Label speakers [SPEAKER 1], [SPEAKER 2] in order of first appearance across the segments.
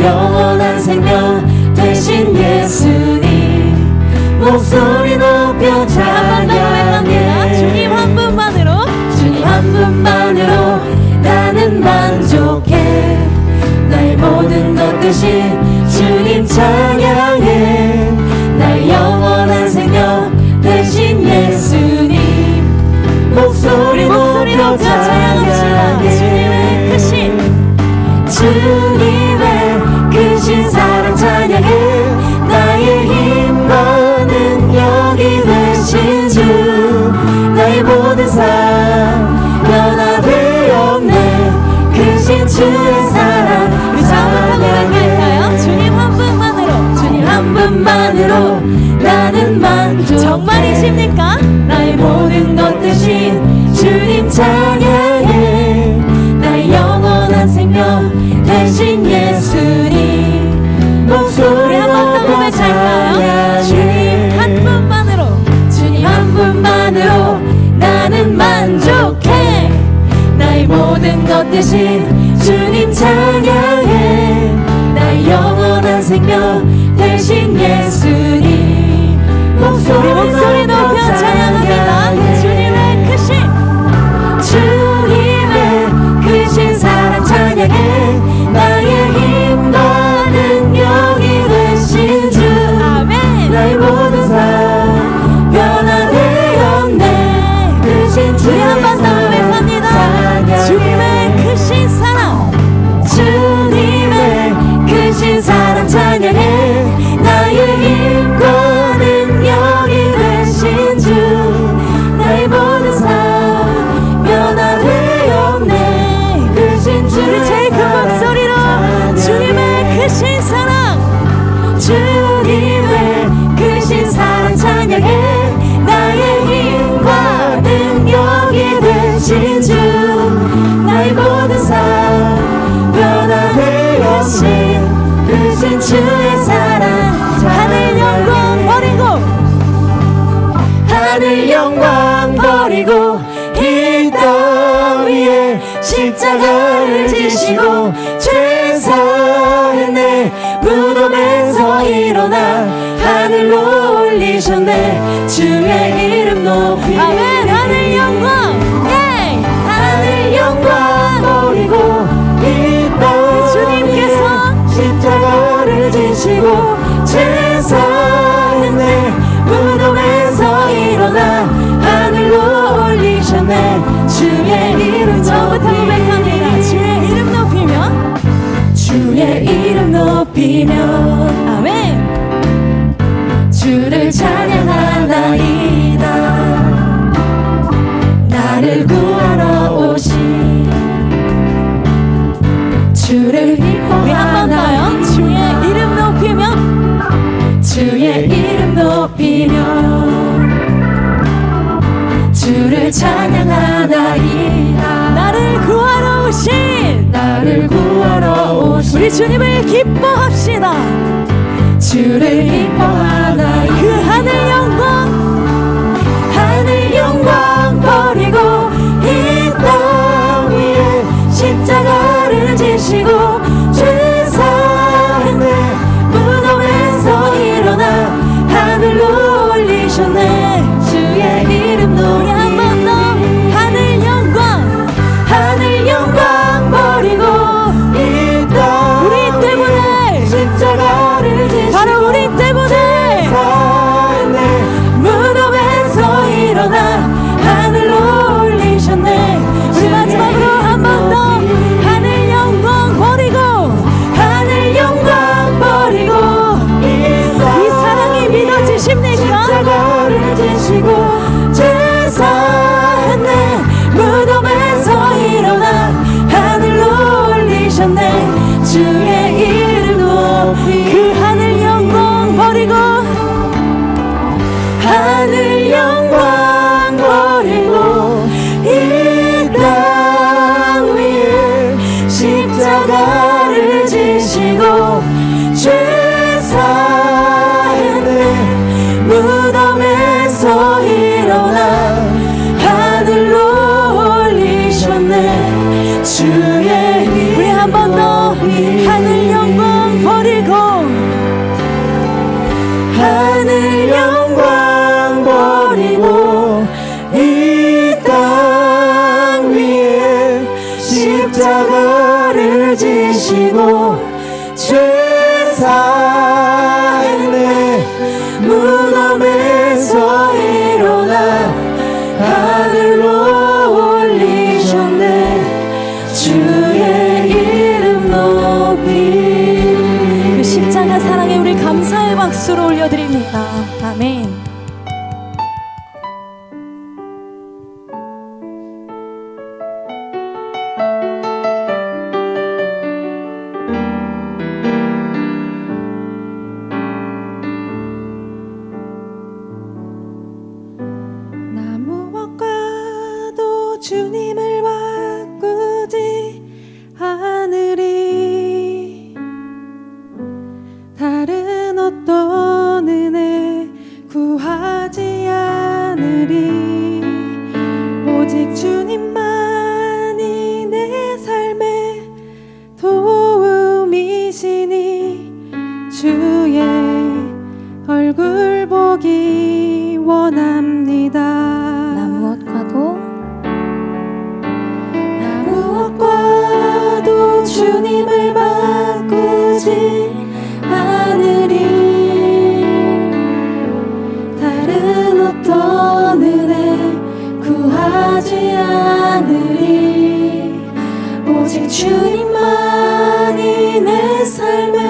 [SPEAKER 1] 영원한 생명 되신 예수님 목소리 높여 찬양해.
[SPEAKER 2] 주님 한 분만으로,
[SPEAKER 1] 주님 한 분만으로 나는 만족해. 나의 모든 것 대신 주님 찬양해. 나의 영원한 생명 되신 예수님 목소리 높여 찬양해.
[SPEAKER 2] 주님의 크신,
[SPEAKER 1] 주님의 크신 사랑 찬양해. 나의 힘과 능력이 되신 주 나의 모든 삶 변화되었네. 크신 주의 사랑
[SPEAKER 2] 우리 자부하고 갈까요? 주님 한 분만으로,
[SPEAKER 1] 주님 한 분만으로 나는 만족해.
[SPEAKER 2] 정말이십니까?
[SPEAKER 1] 나의 모든 것 대신 주님 찬양해. 나의 영원한 생명 되신 예수님 목소리
[SPEAKER 2] 한번 더
[SPEAKER 1] 높여
[SPEAKER 2] 고백할까요? 주님 한
[SPEAKER 1] 찬양해.
[SPEAKER 2] 분만으로,
[SPEAKER 1] 주님 한 분만으로 나는 만족해. 나의 모든 것 대신 주님 찬양해. 나의 영원한 생명 되신 예수님 목소리
[SPEAKER 2] 높여 찬양합니다. 주님의 크신,
[SPEAKER 1] 주님의 크신 사랑 찬양해. 나의 힘과 능력이 되신 주
[SPEAKER 2] 아멘.
[SPEAKER 1] 나의 모든 삶 변화되었네. 크신
[SPEAKER 2] 우리
[SPEAKER 1] 주의
[SPEAKER 2] 한 번 더
[SPEAKER 1] 사랑
[SPEAKER 2] 고백합니다.
[SPEAKER 1] 찬양해.
[SPEAKER 2] 주님의 크신 사랑,
[SPEAKER 1] 주님의 크신 사랑 찬양해. 나의 힘과 능력이 되신 주 나의 모든 삶 변화되었네. 크신 주의
[SPEAKER 2] 우리 제일 큰 목소리로 주님의 크신 사랑,
[SPEAKER 1] 주님의 크신 사랑 찬양해. 나의 힘과 능력이 되신 주 나의 모든 삶 변화되었네. 크신 주의 사랑
[SPEAKER 2] 하늘 영광 버리고,
[SPEAKER 1] 하늘 영광 버리고 이 땅 위에 십자가를 지시고 죄 사했네. 무덤에서 일어나 하늘로 올리셨네. 주의 이름 높이
[SPEAKER 2] 아멘. 하늘 영광, 예.
[SPEAKER 1] 하늘 영광 버리고 이 땅
[SPEAKER 2] 주님께서
[SPEAKER 1] 십자가를 지시고 죄 사했네. 무덤에서 일어나 하늘로 올리셨네. 주의 이름
[SPEAKER 2] 저부터 고백합니다.
[SPEAKER 1] 높이
[SPEAKER 2] 주의 이름 높이며,
[SPEAKER 1] 주의 이름 높이며
[SPEAKER 2] 아멘.
[SPEAKER 1] 주를 찬양하나이다. 나를 구하러 오신 주를
[SPEAKER 2] 우리 한 번 더요.
[SPEAKER 1] 기뻐하나이다.
[SPEAKER 2] 주의 이름 높이며,
[SPEAKER 1] 주의 이름 높이며 주를 찬양하나이다.
[SPEAKER 2] 나를 구하러 오신
[SPEAKER 1] 나를 구하러 오신
[SPEAKER 2] 우리 주님을 기뻐합시다.
[SPEAKER 1] 주를 기뻐하나이다.
[SPEAKER 2] 그 하늘 영광,
[SPEAKER 1] 하늘 영광 버리고 이 땅 위에 십자가를 지시고 죄 사했네. 무덤에서 일어나 하늘로 올리셨네. 주의 이름
[SPEAKER 2] 우리 한 번 더.
[SPEAKER 1] 높이
[SPEAKER 2] 하늘 영광,
[SPEAKER 1] 하늘 영광 버리고 이 땅
[SPEAKER 2] 우리 때문에,
[SPEAKER 1] 십자가를 지시고
[SPEAKER 2] 바로 우리 때문에
[SPEAKER 1] 사했네.
[SPEAKER 3] 죄 사했네. 무덤에서 일어나 하늘로 올리셨네. 주의 이름 높이.
[SPEAKER 2] 그 십자가 사랑에 우리 감사의 박수를 올려드립니다. 아멘.
[SPEAKER 1] 나 무엇과도 주님을 바꾸지 않으리. 다른 어떤 은혜 구하지 않으리. 오직 주님만이 내 삶의 도움이시니 주의 얼굴 보기 원합니다.
[SPEAKER 2] 나 무엇과도
[SPEAKER 1] 주님을 바꾸지 않으리. 다른 어떤 은혜 구하지 않으리. 오직 주님만이 내 삶의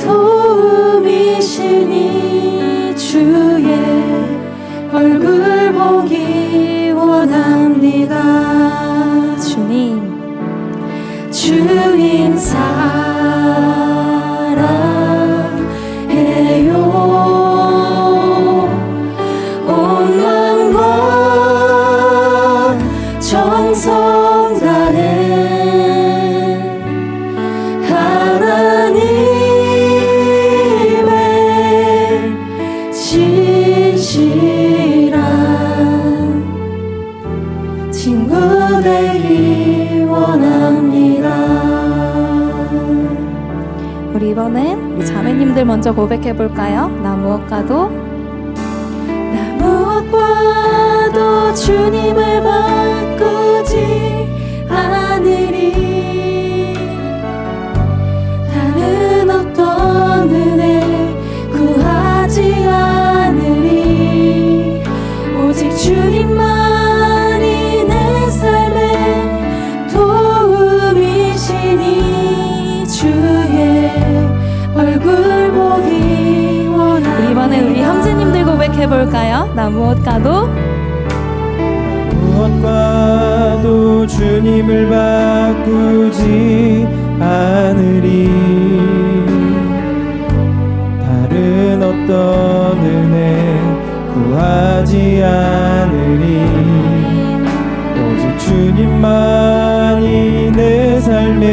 [SPEAKER 1] 도움이시니 주의 얼굴 보기 원합니다. 주님 사랑해요. 온 마음과 정성 다해 하나님의 진실한 친구 되기 원합니다.
[SPEAKER 2] 우리 이번엔 우리 자매님들 먼저 고백해 볼까요? 나 무엇과도
[SPEAKER 1] 주님을 바꾸지 않으리. 다른 어떤 은혜 구하지 않으리. 오직 주님만이 내 삶의 도움이시니 주의 얼굴 보기 원합니다.
[SPEAKER 2] 이번에 우리 형제님들 고백해 볼까요? 나 무엇과도
[SPEAKER 3] 무엇과도 주님을 바꾸지 않으리. 다른 어떤 은혜 구하지 않으리. 오직 주님만이 내 삶의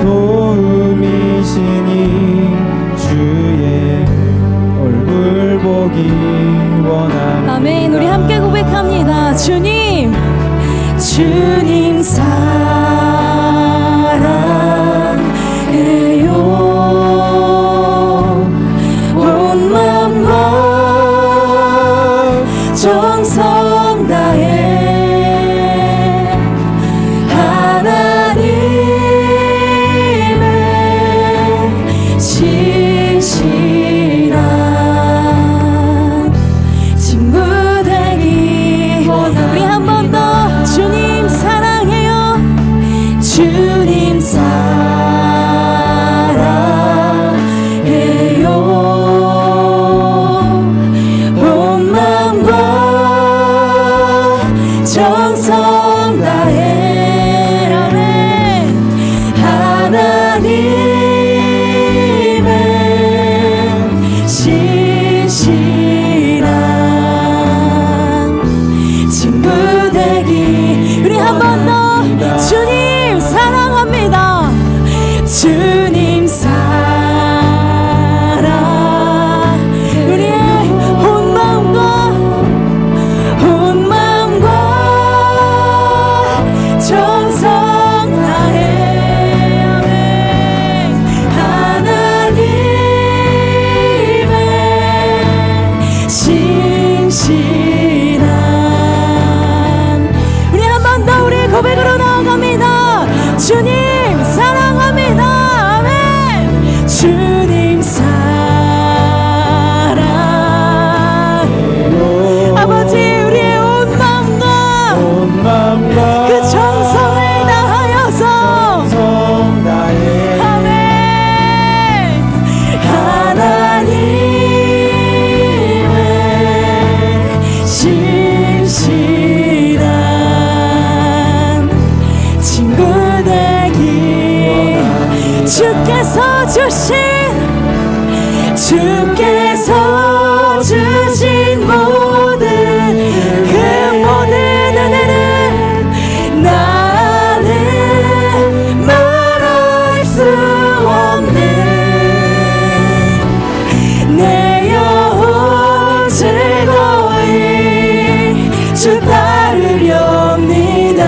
[SPEAKER 3] 도움이시니 주의 얼굴 보기 원합니다.
[SPEAKER 2] 아멘. 우리 함께 고백합니다. 주님
[SPEAKER 1] 사랑해요. 온 마음과 정성 다해 하나님의 진실한 친구 되기 원합니다.
[SPEAKER 2] 우리 한 번 더 주님 사랑해요.
[SPEAKER 1] 주님 사랑해요. 온 마음과 정성 다해 하나님의 진실한 친구 되기. 우리 한 번 더 주님 사랑합니다. 주님 사랑. 우리의 온 마음과 정성 다해 하나님의 진실한. 우리 한 번 더 우리 고백으로 나아갑니다. 주님 사랑합니다.
[SPEAKER 2] 주님 사랑 아버지 우리의 온 마음과 그 정성을 다하여서 아멘 하나님의 신실한 친구 되기 주께서 주신 모든 그 모든 은혜를 나는 말할 수 없는 내 영혼 즐거이 주 따르렵니다.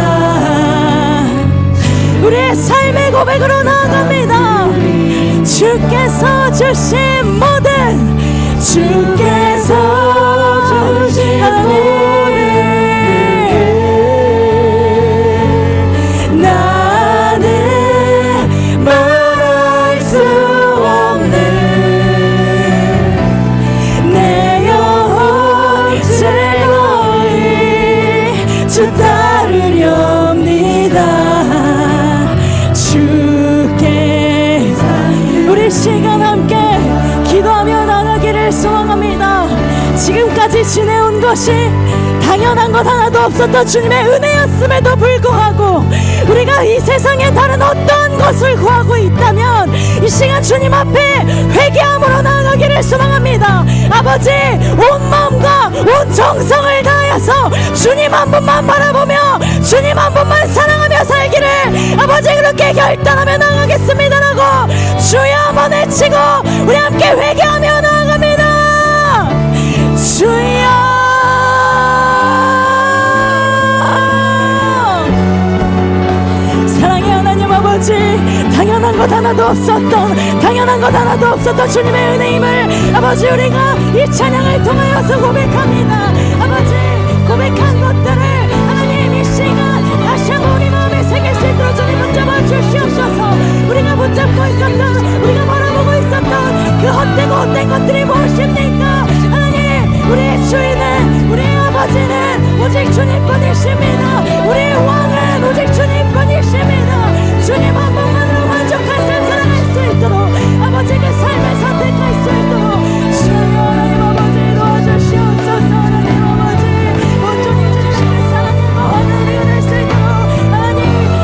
[SPEAKER 2] 우리의 삶의 고백으로 나아갑니다. 주께서 주신 모든 나는 말할 수 없는 내 영혼 즐거이 주 따르렵니다. 우리 시간 함께 기도하며 나가기를 소원합니다. 지금까지 지내온 것이 당연한 것 하나도 없었던 주님의 은혜였음에도 불구하고 우리가 이 세상에 다른 어떤 것을 구하고 있다면 이 시간 주님 앞에 회개함으로 나아가기를 소망합니다. 아버지 온 마음과 온 정성을 다하여서 주님 한 분만 바라보며 주님 한 분만 사랑하며 살기를 아버지 그렇게 결단하며 나아가겠습니다라고 주여 한번 외치고 우리 함께 회개하며 나아갑니다. 주여 사랑의 하나님 아버지 당연한 것 하나도 없었던 주님의 은혜임을 아버지 우리가 이 찬양을 통하여서 고백합니다. 아버지 고백한 것들을 하나님 이 시간 다시 한번 우리 마음에 새길 수 있도록 주님 붙잡아 주시옵소서. 우리가 붙잡고 있었던 우리가 바라보고 있었던 그 헛된 것들이 무엇입니까? 하나님 우리의 주인은 우리의 아버지는 오직 주님뿐이십니다. 우리의 왕은 오직 주님뿐이십니다. 주님 한 번만으로 만족한 삶 살아갈 수 있도록 아버지 그 삶을 선택할 수 있도록 주여 하나님 아버지 도와주시옵소서. 하나님 아버지 온전히 주님의 사랑의 거하는 우리가 될 수 있도록 하나님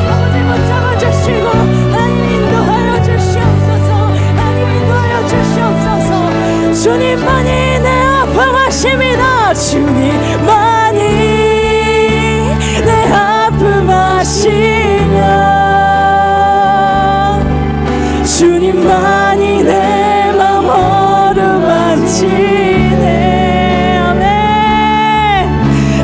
[SPEAKER 2] 아버지 붙잡아 주시고 하나님 인도하여 주시옵소서. 하나님 인도하여 주시옵소서. 주님만이 내 아픔하십니다. 주님만이 내 아픔하시며 주님만이 내 맘 어루만지네. 아멘.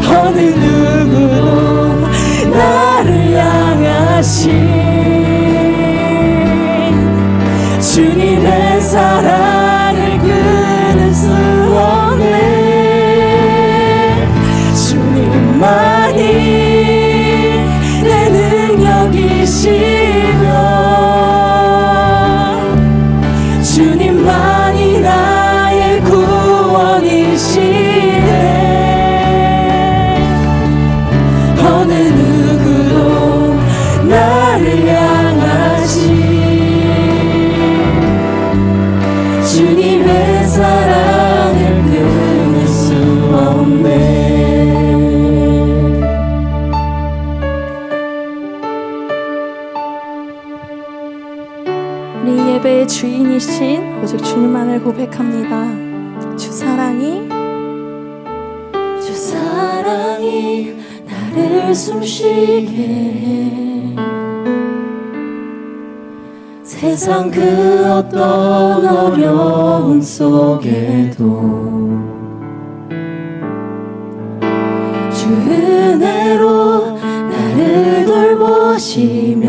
[SPEAKER 2] 어느 누구도 나를 향하신 주님의 사랑을 끊을 수 없네. 주님만이 내 능력이시며 주님만이 나의 구원이시네. 어느 누구도 나를 향하신 주님의 사랑을 끊을 수 없네. 우리 예배의 주인이신 오직 주님만을 고백합니다. 주 사랑이 나를 숨쉬게 해. 세상 그 어떤 어려움 속에도 주 은혜로 나를 돌보시며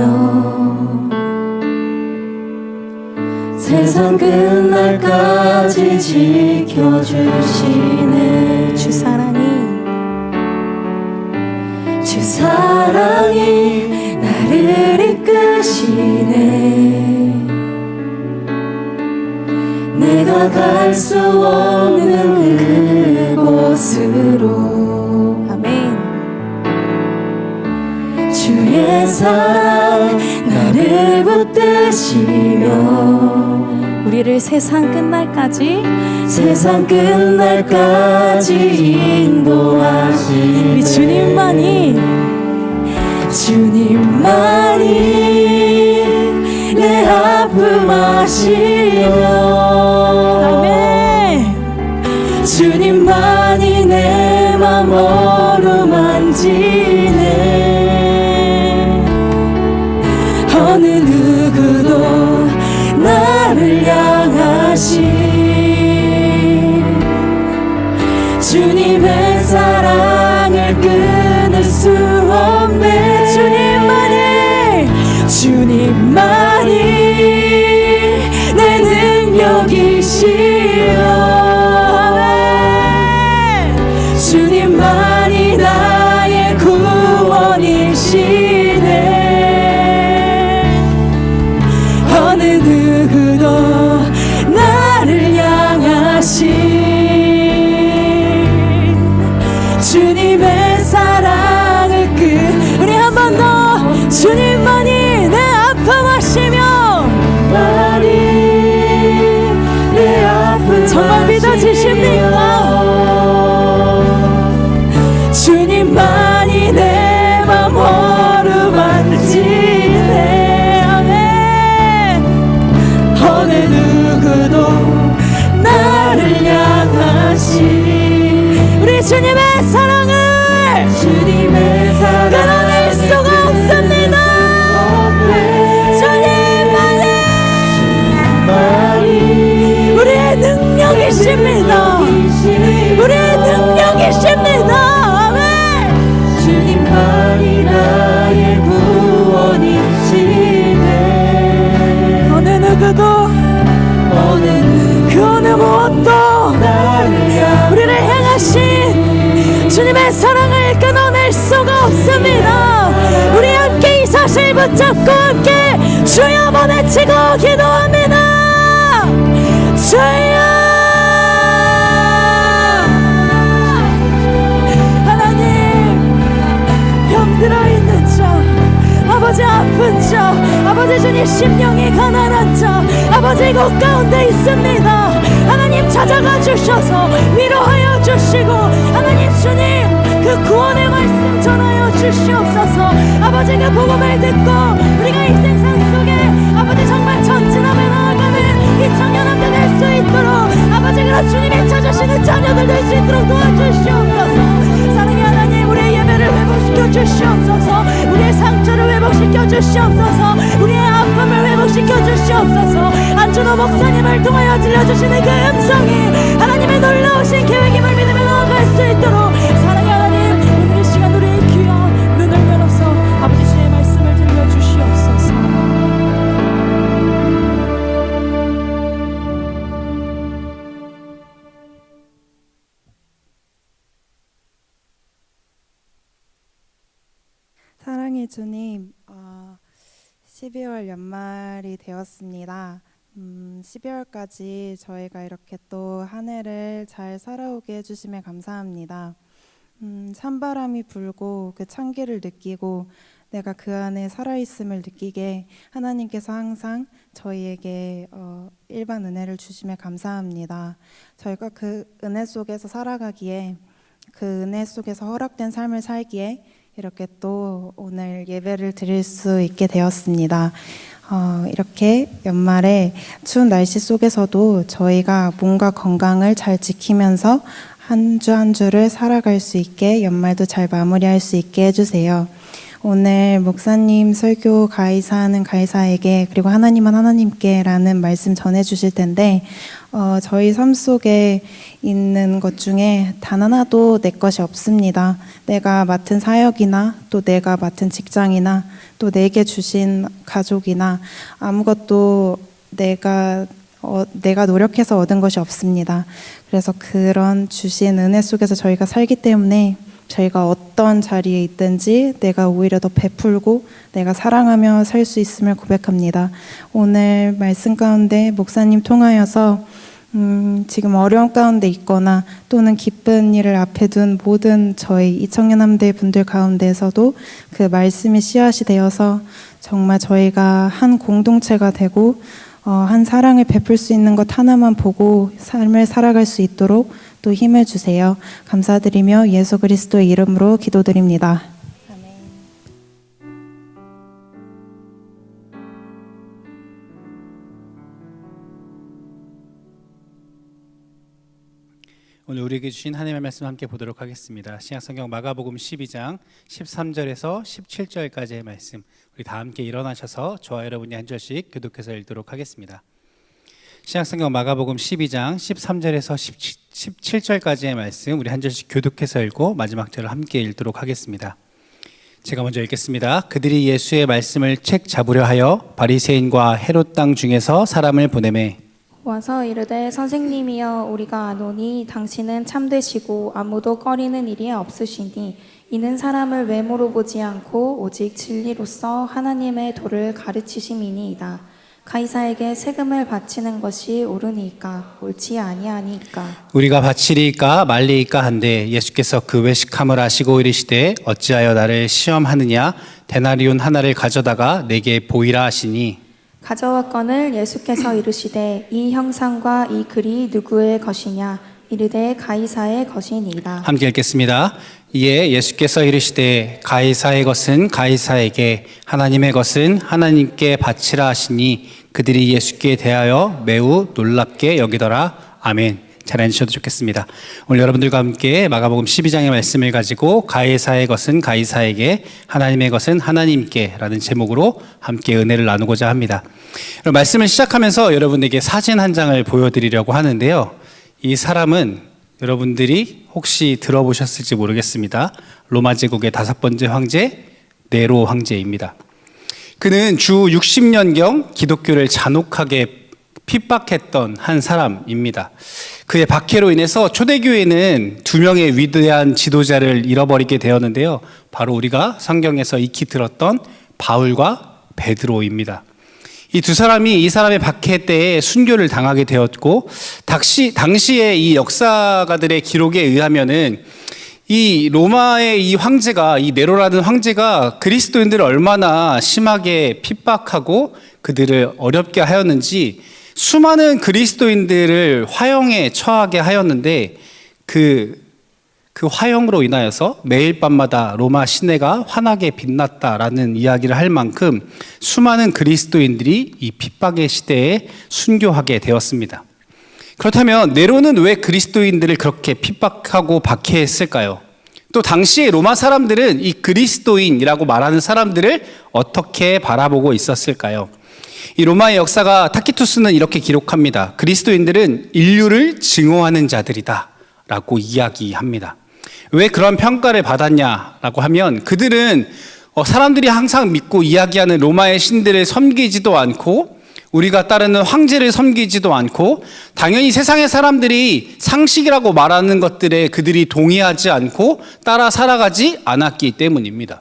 [SPEAKER 2] 세상 끝날까지 지켜주시네. 주 사랑이 나를 이끄시네.
[SPEAKER 1] 내가 갈 수 없는 그곳으로.
[SPEAKER 2] 아멘.
[SPEAKER 1] 주의 사랑 나를 붙드시며
[SPEAKER 2] 우리를 세상 끝날까지
[SPEAKER 1] 세상 끝날까지 인도하시네.
[SPEAKER 2] 우리 주님만이
[SPEAKER 1] 내 아픔 아시며
[SPEAKER 2] 아멘.
[SPEAKER 1] 주님만이 내 맘 어루만지네. 어느 누구도 나를 향하신 주님의 사랑을 끊을 수 없네. 주님만이 내 능력이시여. 주님만이 나의 구원이시네. 어느 누구도 나를 향하신 주님의 사랑을 우리 한 번 더 주님만이 내 아픔하시며 내 아픔 정말 믿어지십니까? 주님만이 내 맘 어루만지네. 아멘. 어느 누구도 나를 향하신 우리 주님의 사랑을 끊어낼 수가 없습니다. 주님만이 우리의 능력이십니다. 우리의 능력이십니다. 아멘. 주님만이 나의 구원이시네.
[SPEAKER 2] 어느 누구도 그 어느 무엇도 우리를 향하신 주님의 사랑을 끊어낼 수가 없습니다. 우리 함께 이 사실 붙잡고 함께 주여 한번 외치고 기도합니다. 주여. 하나님, 병들어 있는 자, 아버지 아픈 자, 아버지 주님 심령이 가난한 자, 아버지 이곳 가운데 있습니다. 하나님 찾아가 주셔서 위로하여 주시고 하나님 주님 그 구원의 말씀 전하여 주시옵소서. 아버지 그 복음을 듣고 우리가 이 세상 속에 아버지 정말 전진하며 나아가는 이 청년함들 될 수 있도록 아버지 그런 주님이 찾으시는 자녀들 될 수 있도록 도와주시옵소서. 사랑의 하나님, 우리의 예배를 회복시켜 주시옵소서. 우리의 상처를 회복시켜 주시옵소서. 우리의 아픔을 회복시켜 주시옵소서. 안준호 목사님을 통하여 들려주시는 그 음성이 하나님의 놀라우신 계획임을 믿으며 나아갈 수 있도록 사랑의 하나님, 오늘 이 시간 우리의 귀한 눈을 열어서 아버지 주의 말씀을 들려주시옵소서.
[SPEAKER 4] 사랑의 주님, 12월 연말이 되었습니다. 12월까지 저희가 이렇게 또 한 해를 잘 살아오게 해주심에 감사합니다. 찬바람이 불고 그 찬기를 느끼고 내가 그 안에 살아있음을 느끼게 하나님께서 항상 저희에게 일반 은혜를 주심에 감사합니다. 저희가 그 은혜 속에서 살아가기에, 그 은혜 속에서 허락된 삶을 살기에 이렇게 또 오늘 예배를 드릴 수 있게 되었습니다. 이렇게 연말에 추운 날씨 속에서도 저희가 몸과 건강을 잘 지키면서 한 주 한 주를 살아갈 수 있게, 연말도 잘 마무리할 수 있게 해주세요. 오늘 목사님 설교 가이사하는 가이사에게, 그리고 하나님은 하나님께 라는 말씀 전해주실 텐데, 저희 삶 속에 있는 것 중에 단 하나도 내 것이 없습니다. 내가 맡은 사역이나 또 내가 맡은 직장이나 또 내게 주신 가족이나 아무것도 내가 노력해서 얻은 것이 없습니다. 그래서 그런 주신 은혜 속에서 저희가 살기 때문에 저희가 어떤 자리에 있든지 내가 오히려 더 베풀고 내가 사랑하며 살 수 있음을 고백합니다. 오늘 말씀 가운데 목사님 통하여서 지금 어려운 가운데 있거나 또는 기쁜 일을 앞에 둔 모든 저희 이청년함대 분들 가운데서도 그 말씀이 씨앗이 되어서 정말 저희가 한 공동체가 되고 한 사랑을 베풀 수 있는 것 하나만 보고 삶을 살아갈 수 있도록 또 힘을 주세요. 감사드리며 예수 그리스도의 이름으로 기도드립니다.
[SPEAKER 5] 오늘 우리에게 주신 하나님의 말씀 함께 보도록 하겠습니다. 신약성경 마가복음 12장 13절에서 17절까지의 말씀, 우리 다 함께 일어나셔서 저와 여러분이 한 절씩 교독해서 읽도록 하겠습니다. 신약성경 마가복음 12장 13절에서 17절까지의 말씀, 우리 한 절씩 교독해서 읽고 마지막 절을 함께 읽도록 하겠습니다. 제가 먼저 읽겠습니다. 그들이 예수의 말씀을 책 잡으려 하여 바리새인과 헤롯 땅 중에서 사람을 보내매
[SPEAKER 6] 와서 이르되 선생님이여 우리가 아노니 당신은 참되시고 아무도 꺼리는 일이 없으시니 이는 사람을 외모로 보지 않고 오직 진리로서 하나님의 도를 가르치심이니이다. 가이사에게 세금을 바치는 것이 옳으니까 옳지 아니하니까.
[SPEAKER 5] 우리가 바치리이까 말리이까 한데 예수께서 그 외식함을 아시고 이르시되 어찌하여 나를 시험하느냐 데나리온 하나를 가져다가 내게 보이라 하시니
[SPEAKER 6] 가져왔거늘 예수께서 이르시되 이 형상과 이 글이 누구의 것이냐 이르되 가이사의 것이니이다.
[SPEAKER 5] 함께 읽겠습니다. 이에 예수께서 이르시되 가이사의 것은 가이사에게 하나님의 것은 하나님께 바치라 하시니 그들이 예수께 대하여 매우 놀랍게 여기더라. 아멘. 잘 앉으셔도 좋겠습니다. 오늘 여러분들과 함께 마가복음 12장의 말씀을 가지고 가이사의 것은 가이사에게 하나님의 것은 하나님께 라는 제목으로 함께 은혜를 나누고자 합니다. 말씀을 시작하면서 여러분에게 사진 한 장을 보여드리려고 하는데요, 이 사람은 여러분들이 혹시 들어보셨을지 모르겠습니다. 로마 제국의 5번째 황제 네로 황제입니다. 그는 주 60년경 기독교를 잔혹하게 핍박했던 한 사람입니다. 그의 박해로 인해서 초대교회는 2명의 위대한 지도자를 잃어버리게 되었는데요, 바로 우리가 성경에서 익히 들었던 바울과 베드로입니다. 이 두 사람이 이 사람의 박해 때에 순교를 당하게 되었고, 당시에 이 역사가들의 기록에 의하면은 이 로마의 이 황제가, 이 네로라는 황제가 그리스도인들을 얼마나 심하게 핍박하고 그들을 어렵게 하였는지 수많은 그리스도인들을 화형에 처하게 하였는데 그 화형으로 인하여서 매일 밤마다 로마 시내가 환하게 빛났다라는 이야기를 할 만큼 수많은 그리스도인들이 이 핍박의 시대에 순교하게 되었습니다. 그렇다면 네로는 왜 그리스도인들을 그렇게 핍박하고 박해했을까요? 또 당시에 로마 사람들은 이 그리스도인이라고 말하는 사람들을 어떻게 바라보고 있었을까요? 이 로마의 역사가 타키투스는 이렇게 기록합니다. 그리스도인들은 인류를 증오하는 자들이다 라고 이야기합니다. 왜 그런 평가를 받았냐라고 하면, 그들은 사람들이 항상 믿고 이야기하는 로마의 신들을 섬기지도 않고 우리가 따르는 황제를 섬기지도 않고, 당연히 세상의 사람들이 상식이라고 말하는 것들에 그들이 동의하지 않고 따라 살아가지 않았기 때문입니다.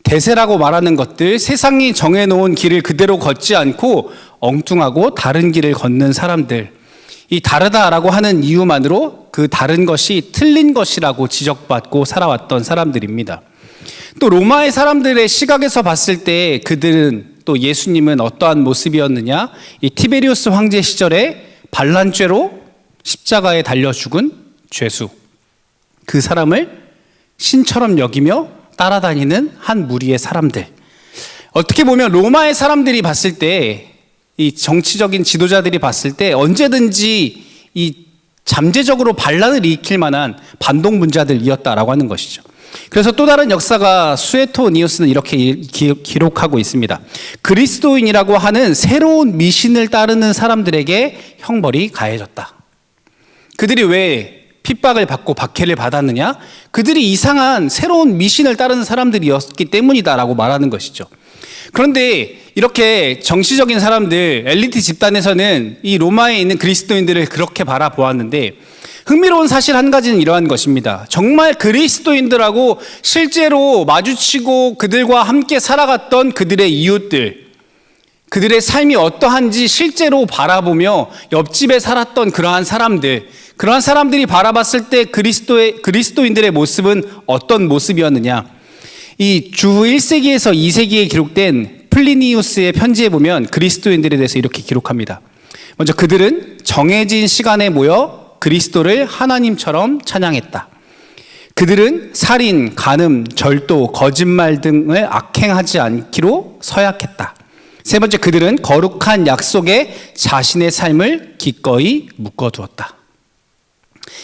[SPEAKER 5] 대세라고 말하는 것들, 세상이 정해놓은 길을 그대로 걷지 않고 엉뚱하고 다른 길을 걷는 사람들, 이 다르다라고 하는 이유만으로 그 다른 것이 틀린 것이라고 지적받고 살아왔던 사람들입니다. 또 로마의 사람들의 시각에서 봤을 때 그들은, 또 예수님은 어떠한 모습이었느냐, 이 티베리우스 황제 시절에 반란죄로 십자가에 달려 죽은 죄수, 그 사람을 신처럼 여기며 따라다니는 한 무리의 사람들. 어떻게 보면 로마의 사람들이 봤을 때, 이 정치적인 지도자들이 봤을 때 언제든지 이 잠재적으로 반란을 일으킬 만한 반동분자들이었다라고 하는 것이죠. 그래서 또 다른 역사가 수에토니우스는 이렇게 기록하고 있습니다. 그리스도인이라고 하는 새로운 미신을 따르는 사람들에게 형벌이 가해졌다. 그들이 왜 핍박을 받고 박해를 받았느냐? 그들이 이상한 새로운 미신을 따르는 사람들이었기 때문이다라고 말하는 것이죠. 그런데 이렇게 정치적인 사람들, 엘리트 집단에서는 이 로마에 있는 그리스도인들을 그렇게 바라보았는데, 흥미로운 사실 한 가지는 이러한 것입니다. 정말 그리스도인들하고 실제로 마주치고 그들과 함께 살아갔던 그들의 이웃들, 그들의 삶이 어떠한지 실제로 바라보며 옆집에 살았던 그러한 사람들이 바라봤을 때 그리스도인들의 모습은 어떤 모습이었느냐? 이 주 1세기에서 2세기에 기록된 플리니우스의 편지에 보면 그리스도인들에 대해서 이렇게 기록합니다. 먼저 그들은 정해진 시간에 모여 그리스도를 하나님처럼 찬양했다. 그들은 살인, 간음, 절도, 거짓말 등을 악행하지 않기로 서약했다. 세 번째, 그들은 거룩한 약속에 자신의 삶을 기꺼이 묶어두었다.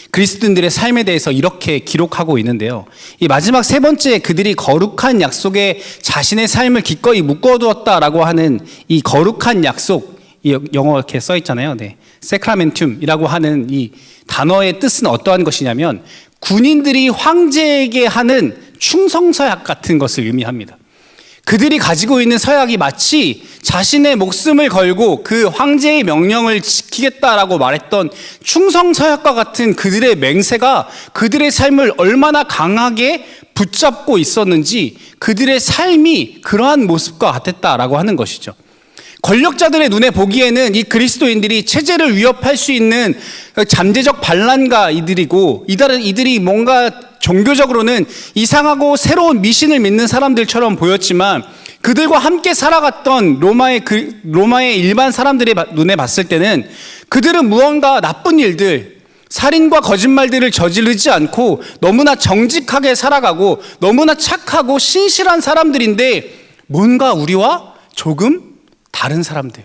[SPEAKER 5] 그리스도인들의 삶에 대해서 이렇게 기록하고 있는데요. 이 마지막 세 번째, 그들이 거룩한 약속에 자신의 삶을 기꺼이 묶어두었다라고 하는 이 거룩한 약속, 이 영어 이렇게 써 있잖아요. 네. 세크라멘툼이라고 하는 이 단어의 뜻은 어떠한 것이냐면 군인들이 황제에게 하는 충성서약 같은 것을 의미합니다. 그들이 가지고 있는 서약이 마치 자신의 목숨을 걸고 그 황제의 명령을 지키겠다라고 말했던 충성서약과 같은 그들의 맹세가 그들의 삶을 얼마나 강하게 붙잡고 있었는지 그들의 삶이 그러한 모습과 같았다라고 하는 것이죠. 권력자들의 눈에 보기에는 이 그리스도인들이 체제를 위협할 수 있는 잠재적 반란가이들이고 이들이 뭔가 종교적으로는 이상하고 새로운 미신을 믿는 사람들처럼 보였지만 그들과 함께 살아갔던 로마의 일반 사람들의 눈에 봤을 때는 그들은 무언가 나쁜 일들, 살인과 거짓말들을 저지르지 않고 너무나 정직하게 살아가고 너무나 착하고 신실한 사람들인데 뭔가 우리와 조금 다른 사람들,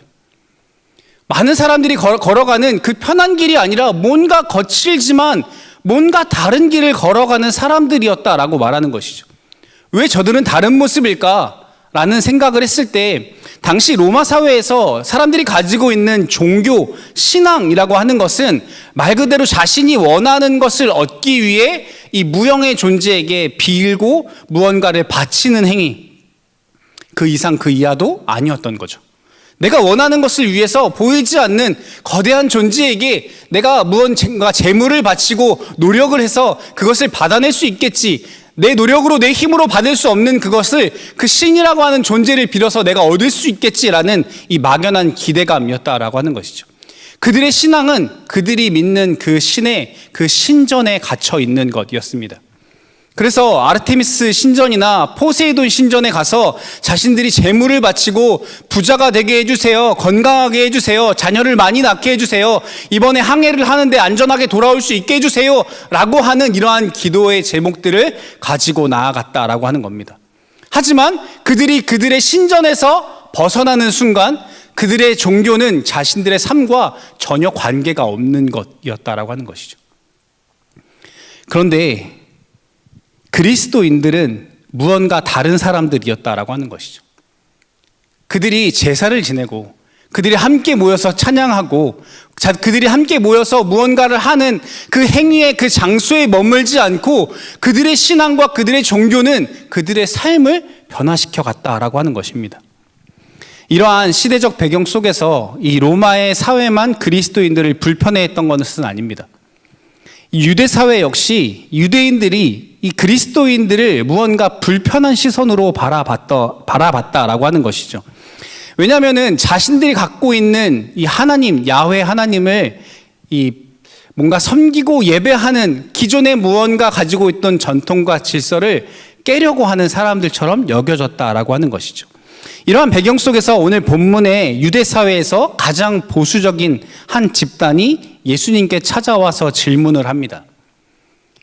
[SPEAKER 5] 많은 사람들이 걸어가는 그 편한 길이 아니라 뭔가 거칠지만 뭔가 다른 길을 걸어가는 사람들이었다라고 말하는 것이죠. 왜 저들은 다른 모습일까? 라는 생각을 했을 때 당시 로마 사회에서 사람들이 가지고 있는 종교, 신앙이라고 하는 것은 말 그대로 자신이 원하는 것을 얻기 위해 이 무형의 존재에게 빌고 무언가를 바치는 행위, 그 이상 그 이하도 아니었던 거죠. 내가 원하는 것을 위해서 보이지 않는 거대한 존재에게 내가 무언가 재물을 바치고 노력을 해서 그것을 받아낼 수 있겠지. 내 노력으로 내 힘으로 받을 수 없는 그것을 그 신이라고 하는 존재를 빌어서 내가 얻을 수 있겠지라는 이 막연한 기대감이었다라고 하는 것이죠. 그들의 신앙은 그들이 믿는 그 신의 그 신전에 갇혀 있는 것이었습니다. 그래서 아르테미스 신전이나 포세이돈 신전에 가서 자신들이 재물을 바치고 부자가 되게 해주세요, 건강하게 해주세요, 자녀를 많이 낳게 해주세요, 이번에 항해를 하는데 안전하게 돌아올 수 있게 해주세요 라고 하는 이러한 기도의 제목들을 가지고 나아갔다라고 하는 겁니다. 하지만 그들의 신전에서 벗어나는 순간 그들의 종교는 자신들의 삶과 전혀 관계가 없는 것이었다라고 하는 것이죠. 그런데 그리스도인들은 무언가 다른 사람들이었다라고 하는 것이죠. 그들이 제사를 지내고 그들이 함께 모여서 찬양하고 그들이 함께 모여서 무언가를 하는 그 행위의 그 장소에 머물지 않고 그들의 신앙과 그들의 종교는 그들의 삶을 변화시켜 갔다라고 하는 것입니다. 이러한 시대적 배경 속에서 이 로마의 사회만 그리스도인들을 불편해했던 것은 아닙니다. 유대 사회 역시 유대인들이 이 그리스도인들을 무언가 불편한 시선으로 바라봤다라고 하는 것이죠. 왜냐하면은 자신들이 갖고 있는 이 하나님, 야훼 하나님을 이 뭔가 섬기고 예배하는 기존의 무언가 가지고 있던 전통과 질서를 깨려고 하는 사람들처럼 여겨졌다라고 하는 것이죠. 이러한 배경 속에서 오늘 본문의 유대 사회에서 가장 보수적인 한 집단이 예수님께 찾아와서 질문을 합니다.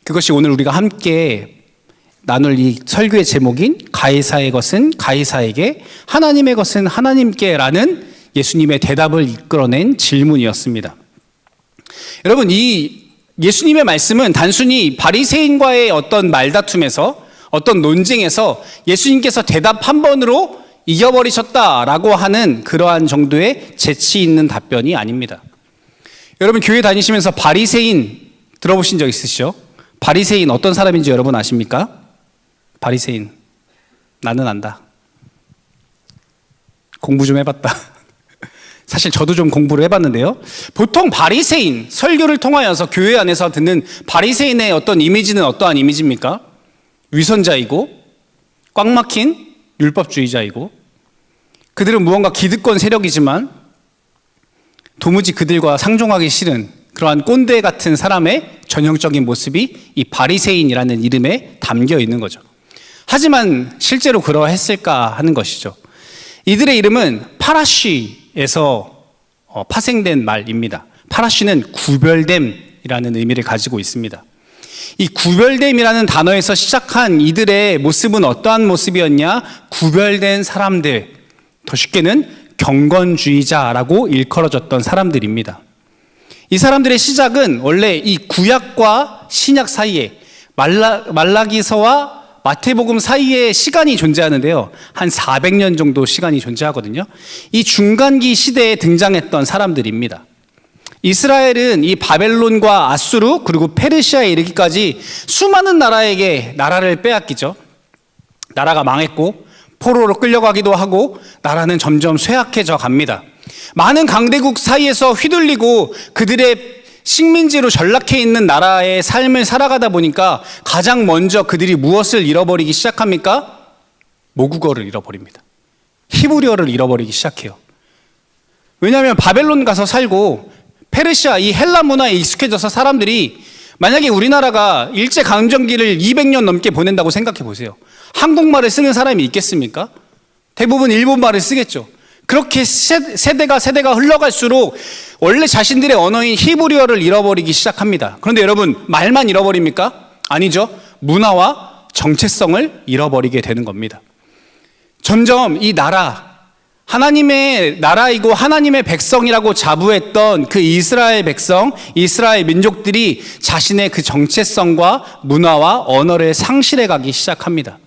[SPEAKER 5] 그것이 오늘 우리가 함께 나눌 이 설교의 제목인 가이사의 것은 가이사에게, 하나님의 것은 하나님께라는 예수님의 대답을 이끌어낸 질문이었습니다. 여러분, 이 예수님의 말씀은 단순히 바리새인과의 어떤 말다툼에서, 어떤 논쟁에서 예수님께서 대답 한 번으로 이겨버리셨다라고 하는 그러한 정도의 재치 있는 답변이 아닙니다. 여러분, 교회 다니시면서 바리새인 들어보신 적 있으시죠? 바리새인 어떤 사람인지 여러분 아십니까? 바리새인, 나는 안다. 공부 좀 해봤다. 사실 저도 좀 공부를 해봤는데요. 보통 바리새인, 설교를 통하여서 교회 안에서 듣는 바리새인의 어떤 이미지는 어떠한 이미지입니까? 위선자이고 꽉 막힌 율법주의자이고 그들은 무언가 기득권 세력이지만 도무지 그들과 상종하기 싫은 그러한 꼰대 같은 사람의 전형적인 모습이 이 바리새인이라는 이름에 담겨 있는 거죠. 하지만 실제로 그러했을까 하는 것이죠. 이들의 이름은 파라쉬에서 파생된 말입니다. 파라쉬는 구별됨이라는 의미를 가지고 있습니다. 이 구별됨이라는 단어에서 시작한 이들의 모습은 어떠한 모습이었냐? 구별된 사람들, 더 쉽게는 경건주의자라고 일컬어졌던 사람들입니다. 이 사람들의 시작은 원래 이 구약과 신약 사이에 말라기서와 마태복음 사이에 시간이 존재하는데요. 한 400년 정도 시간이 존재하거든요. 이 중간기 시대에 등장했던 사람들입니다. 이스라엘은 이 바벨론과 아수르 그리고 페르시아에 이르기까지 수많은 나라에게 나라를 빼앗기죠. 나라가 망했고 포로로 끌려가기도 하고 나라는 점점 쇠약해져 갑니다. 많은 강대국 사이에서 휘둘리고 그들의 식민지로 전락해 있는 나라의 삶을 살아가다 보니까 가장 먼저 그들이 무엇을 잃어버리기 시작합니까? 모국어를 잃어버립니다. 히브리어를 잃어버리기 시작해요. 왜냐하면 바벨론 가서 살고 페르시아 이 헬라 문화에 익숙해져서 사람들이 만약에 우리나라가 일제강점기를 200년 넘게 보낸다고 생각해 보세요. 한국말을 쓰는 사람이 있겠습니까? 대부분 일본말을 쓰겠죠. 그렇게 세대가 흘러갈수록 원래 자신들의 언어인 히브리어를 잃어버리기 시작합니다. 그런데 여러분, 말만 잃어버립니까? 아니죠. 문화와 정체성을 잃어버리게 되는 겁니다. 점점 이 나라, 하나님의 나라이고 하나님의 백성이라고 자부했던 그 이스라엘 백성, 이스라엘 민족들이 자신의 그 정체성과 문화와 언어를 상실해 가기 시작합니다.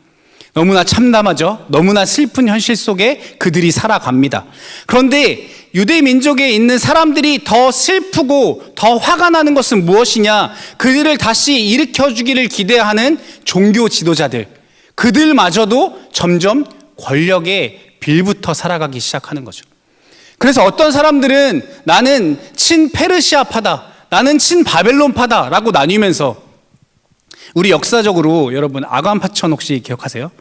[SPEAKER 5] 너무나 참담하죠. 너무나 슬픈 현실 속에 그들이 살아갑니다. 그런데 유대 민족에 있는 사람들이 더 슬프고 더 화가 나는 것은 무엇이냐? 그들을 다시 일으켜주기를 기대하는 종교 지도자들, 그들마저도 점점 권력의 빌부터 살아가기 시작하는 거죠. 그래서 어떤 사람들은 나는 친페르시아파다, 나는 친바벨론파다 라고 나뉘면서, 우리 역사적으로 여러분 아간파천 혹시 기억하세요?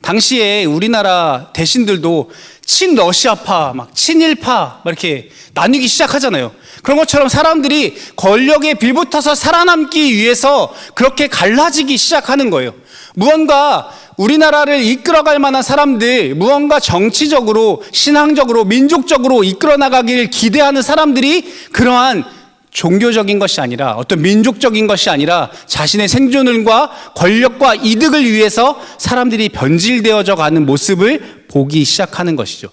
[SPEAKER 5] 당시에 우리나라 대신들도 친러시아파, 막 친일파 막 이렇게 나뉘기 시작하잖아요. 그런 것처럼 사람들이 권력에 빌붙어서 살아남기 위해서 그렇게 갈라지기 시작하는 거예요. 무언가 우리나라를 이끌어갈 만한 사람들, 무언가 정치적으로, 신앙적으로, 민족적으로 이끌어 나가기를 기대하는 사람들이 그러한 종교적인 것이 아니라, 어떤 민족적인 것이 아니라 자신의 생존과 권력과 이득을 위해서 사람들이 변질되어져 가는 모습을 보기 시작하는 것이죠.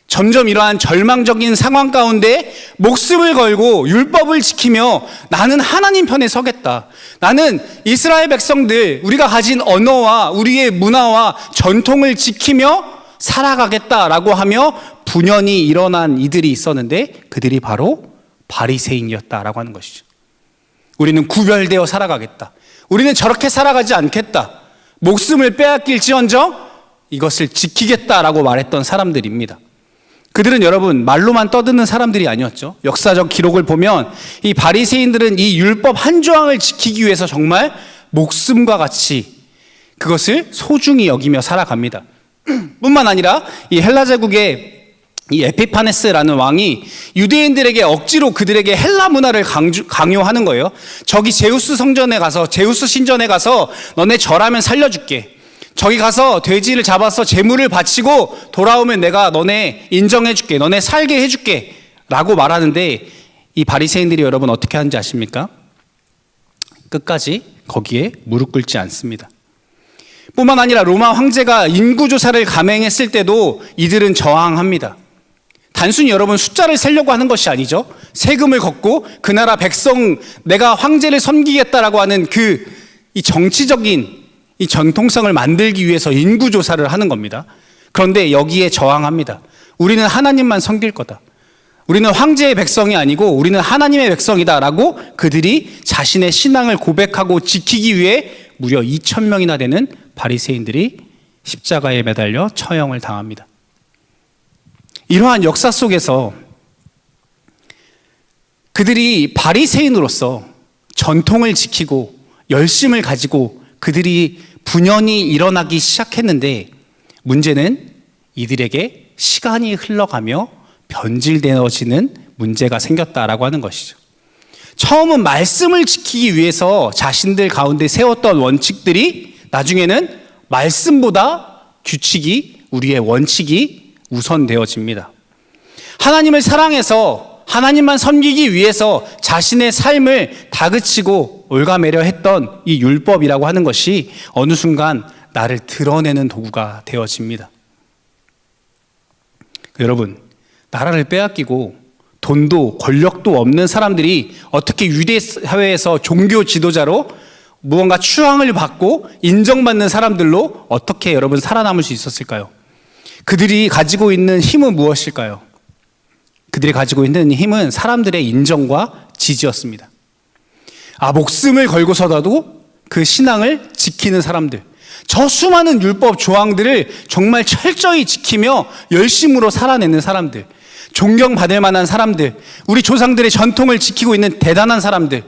[SPEAKER 5] 점점 이러한 절망적인 상황 가운데 목숨을 걸고 율법을 지키며 나는 하나님 편에 서겠다, 나는 이스라엘 백성들, 우리가 가진 언어와 우리의 문화와 전통을 지키며 살아가겠다라고 하며 분연히 일어난 이들이 있었는데, 그들이 바로 바리새인이었다라고 하는 것이죠. 우리는 구별되어 살아가겠다, 우리는 저렇게 살아가지 않겠다, 목숨을 빼앗길지언정 이것을 지키겠다라고 말했던 사람들입니다. 그들은 여러분 말로만 떠드는 사람들이 아니었죠. 역사적 기록을 보면 이 바리새인들은 이 율법 한 조항을 지키기 위해서 정말 목숨과 같이 그것을 소중히 여기며 살아갑니다. 뿐만 아니라 이 헬라 제국의 이 에피파네스라는 왕이 유대인들에게 억지로 그들에게 헬라 문화를 강요하는 거예요. 저기 제우스 성전에 가서, 제우스 신전에 가서 너네 절하면 살려줄게, 저기 가서 돼지를 잡아서 제물을 바치고 돌아오면 내가 너네 인정해줄게, 너네 살게 해줄게 라고 말하는데, 이 바리새인들이 여러분 어떻게 하는지 아십니까? 끝까지 거기에 무릎 꿇지 않습니다. 뿐만 아니라 로마 황제가 인구조사를 감행했을 때도 이들은 저항합니다. 단순히 여러분 숫자를 세려고 하는 것이 아니죠. 세금을 걷고 그 나라 백성, 내가 황제를 섬기겠다라고 하는 이 정치적인 이 전통성을 만들기 위해서 인구조사를 하는 겁니다. 그런데 여기에 저항합니다. 우리는 하나님만 섬길 거다, 우리는 황제의 백성이 아니고 우리는 하나님의 백성이다라고 그들이 자신의 신앙을 고백하고 지키기 위해 무려 2,000명이나 되는 바리새인들이 십자가에 매달려 처형을 당합니다. 이러한 역사 속에서 그들이 바리새인으로서 전통을 지키고 열심을 가지고 그들이 분연히 일어나기 시작했는데, 문제는 이들에게 시간이 흘러가며 변질되어지는 문제가 생겼다라고 하는 것이죠. 처음은 말씀을 지키기 위해서 자신들 가운데 세웠던 원칙들이 나중에는 말씀보다 규칙이, 우리의 원칙이 우선되어집니다. 하나님을 사랑해서 하나님만 섬기기 위해서 자신의 삶을 다그치고 올가매려 했던 이 율법이라고 하는 것이 어느 순간 나를 드러내는 도구가 되어집니다. 여러분, 나라를 빼앗기고 돈도 권력도 없는 사람들이 어떻게 유대 사회에서 종교 지도자로 무언가 추앙을 받고 인정받는 사람들로 어떻게 여러분 살아남을 수 있었을까요? 그들이 가지고 있는 힘은 무엇일까요? 그들이 가지고 있는 힘은 사람들의 인정과 지지였습니다. 목숨을 걸고서라도 그 신앙을 지키는 사람들, 저 수많은 율법 조항들을 정말 철저히 지키며 열심으로 살아내는 사람들, 존경받을 만한 사람들, 우리 조상들의 전통을 지키고 있는 대단한 사람들,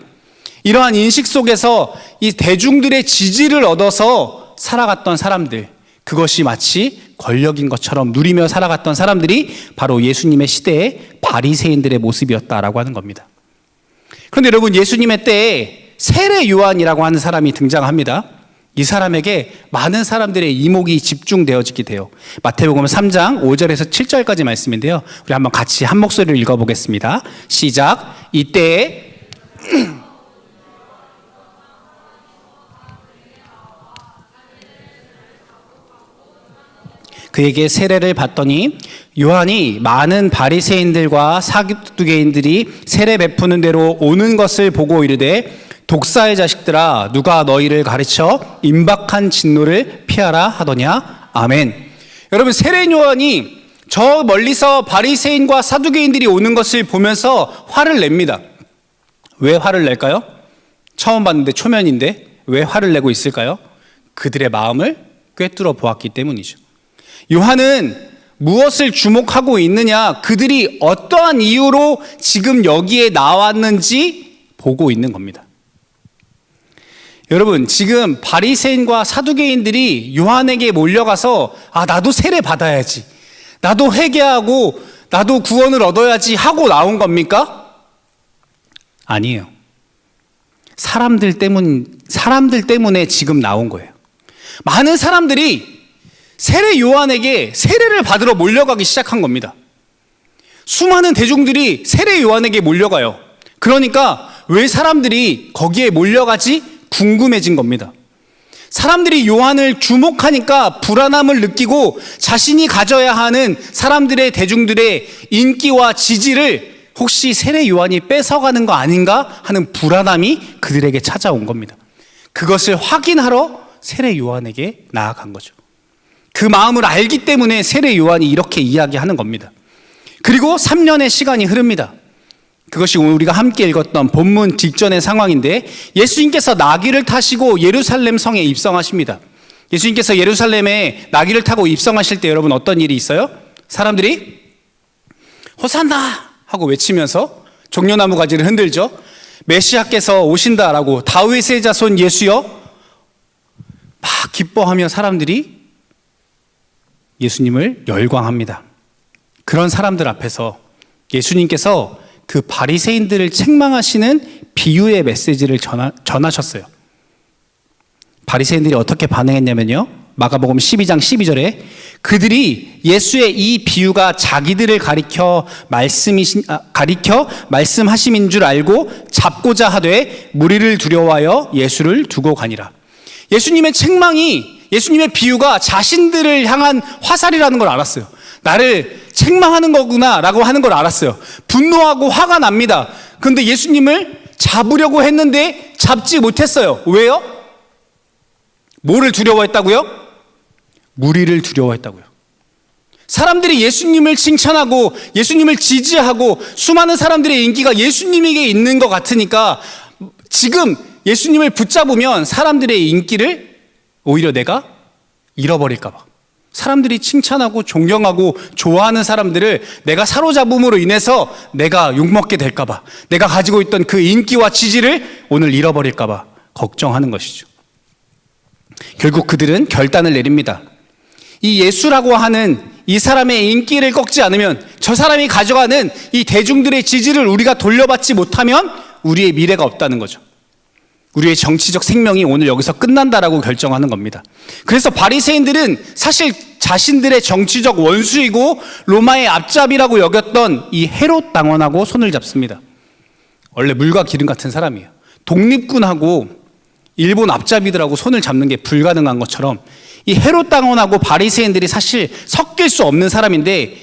[SPEAKER 5] 이러한 인식 속에서 이 대중들의 지지를 얻어서 살아갔던 사람들, 그것이 마치 권력인 것처럼 누리며 살아갔던 사람들이 바로 예수님의 시대의 바리새인들의 모습이었다라고 하는 겁니다. 그런데 여러분, 예수님의 때에 세례 요한이라고 하는 사람이 등장합니다. 이 사람에게 많은 사람들의 이목이 집중되어지게 돼요. 마태복음 3장 5절에서 7절까지 말씀인데요. 우리 한번 같이 한 목소리를 읽어보겠습니다. 시작. 이때에 그에게 세례를 받더니 요한이 많은 바리새인들과 사두개인들이 세례 베푸는 대로 오는 것을 보고 이르되 독사의 자식들아, 누가 너희를 가르쳐 임박한 진노를 피하라 하더냐. 아멘. 여러분, 세례 요한이 저 멀리서 바리새인과 사두개인들이 오는 것을 보면서 화를 냅니다. 왜 화를 낼까요? 처음 봤는데 초면인데 왜 화를 내고 있을까요? 그들의 마음을 꿰뚫어 보았기 때문이죠. 요한은 무엇을 주목하고 있느냐, 그들이 어떠한 이유로 지금 여기에 나왔는지 보고 있는 겁니다. 여러분, 지금 바리새인과 사두개인들이 요한에게 몰려가서 나도 세례 받아야지, 나도 회개하고 나도 구원을 얻어야지 하고 나온 겁니까? 아니에요. 사람들 때문에 지금 나온 거예요. 많은 사람들이 세례 요한에게 세례를 받으러 몰려가기 시작한 겁니다. 수많은 대중들이 세례 요한에게 몰려가요. 그러니까 왜 사람들이 거기에 몰려가지? 궁금해진 겁니다. 사람들이 요한을 주목하니까 불안함을 느끼고 자신이 가져야 하는 사람들의, 대중들의 인기와 지지를 혹시 세례 요한이 뺏어가는 거 아닌가 하는 불안함이 그들에게 찾아온 겁니다. 그것을 확인하러 세례 요한에게 나아간 거죠. 그 마음을 알기 때문에 세례 요한이 이렇게 이야기하는 겁니다. 그리고 3년의 시간이 흐릅니다. 그것이 오늘 우리가 함께 읽었던 본문 직전의 상황인데, 예수님께서 나귀를 타시고 예루살렘 성에 입성하십니다. 예수님께서 예루살렘에 나귀를 타고 입성하실 때 여러분 어떤 일이 있어요? 사람들이 호산나 하고 외치면서 종려나무 가지를 흔들죠. 메시아께서 오신다라고, 다윗의 자손 예수여, 막 기뻐하며 사람들이 예수님을 열광합니다. 그런 사람들 앞에서 예수님께서 그 바리새인들을 책망하시는 비유의 메시지를 전하셨어요. 바리새인들이 어떻게 반응했냐면요, 마가복음 12장 12절에 그들이 예수의 이 비유가 자기들을 가리켜 말씀하심인 줄 알고 잡고자 하되 무리를 두려워하여 예수를 두고 가니라. 예수님의 책망이, 예수님의 비유가 자신들을 향한 화살이라는 걸 알았어요. 나를 책망하는 거구나 라고 하는 걸 알았어요. 분노하고 화가 납니다. 그런데 예수님을 잡으려고 했는데 잡지 못했어요. 왜요? 뭐를 두려워했다고요? 무리를 두려워했다고요. 사람들이 예수님을 칭찬하고 예수님을 지지하고 수많은 사람들의 인기가 예수님에게 있는 것 같으니까 지금 예수님을 붙잡으면 사람들의 인기를 오히려 내가 잃어버릴까 봐, 사람들이 칭찬하고 존경하고 좋아하는 사람들을 내가 사로잡음으로 인해서 내가 욕먹게 될까 봐, 내가 가지고 있던 그 인기와 지지를 오늘 잃어버릴까 봐 걱정하는 것이죠. 결국 그들은 결단을 내립니다. 이 예수라고 하는 이 사람의 인기를 꺾지 않으면, 저 사람이 가져가는 이 대중들의 지지를 우리가 돌려받지 못하면 우리의 미래가 없다는 거죠. 우리의 정치적 생명이 오늘 여기서 끝난다라고 결정하는 겁니다. 그래서 바리새인들은 사실 자신들의 정치적 원수이고 로마의 앞잡이라고 여겼던 이 헤롯 당원하고 손을 잡습니다. 원래 물과 기름 같은 사람이에요. 독립군하고 일본 앞잡이들하고 손을 잡는 게 불가능한 것처럼 이 헤롯 당원하고 바리새인들이 사실 섞일 수 없는 사람인데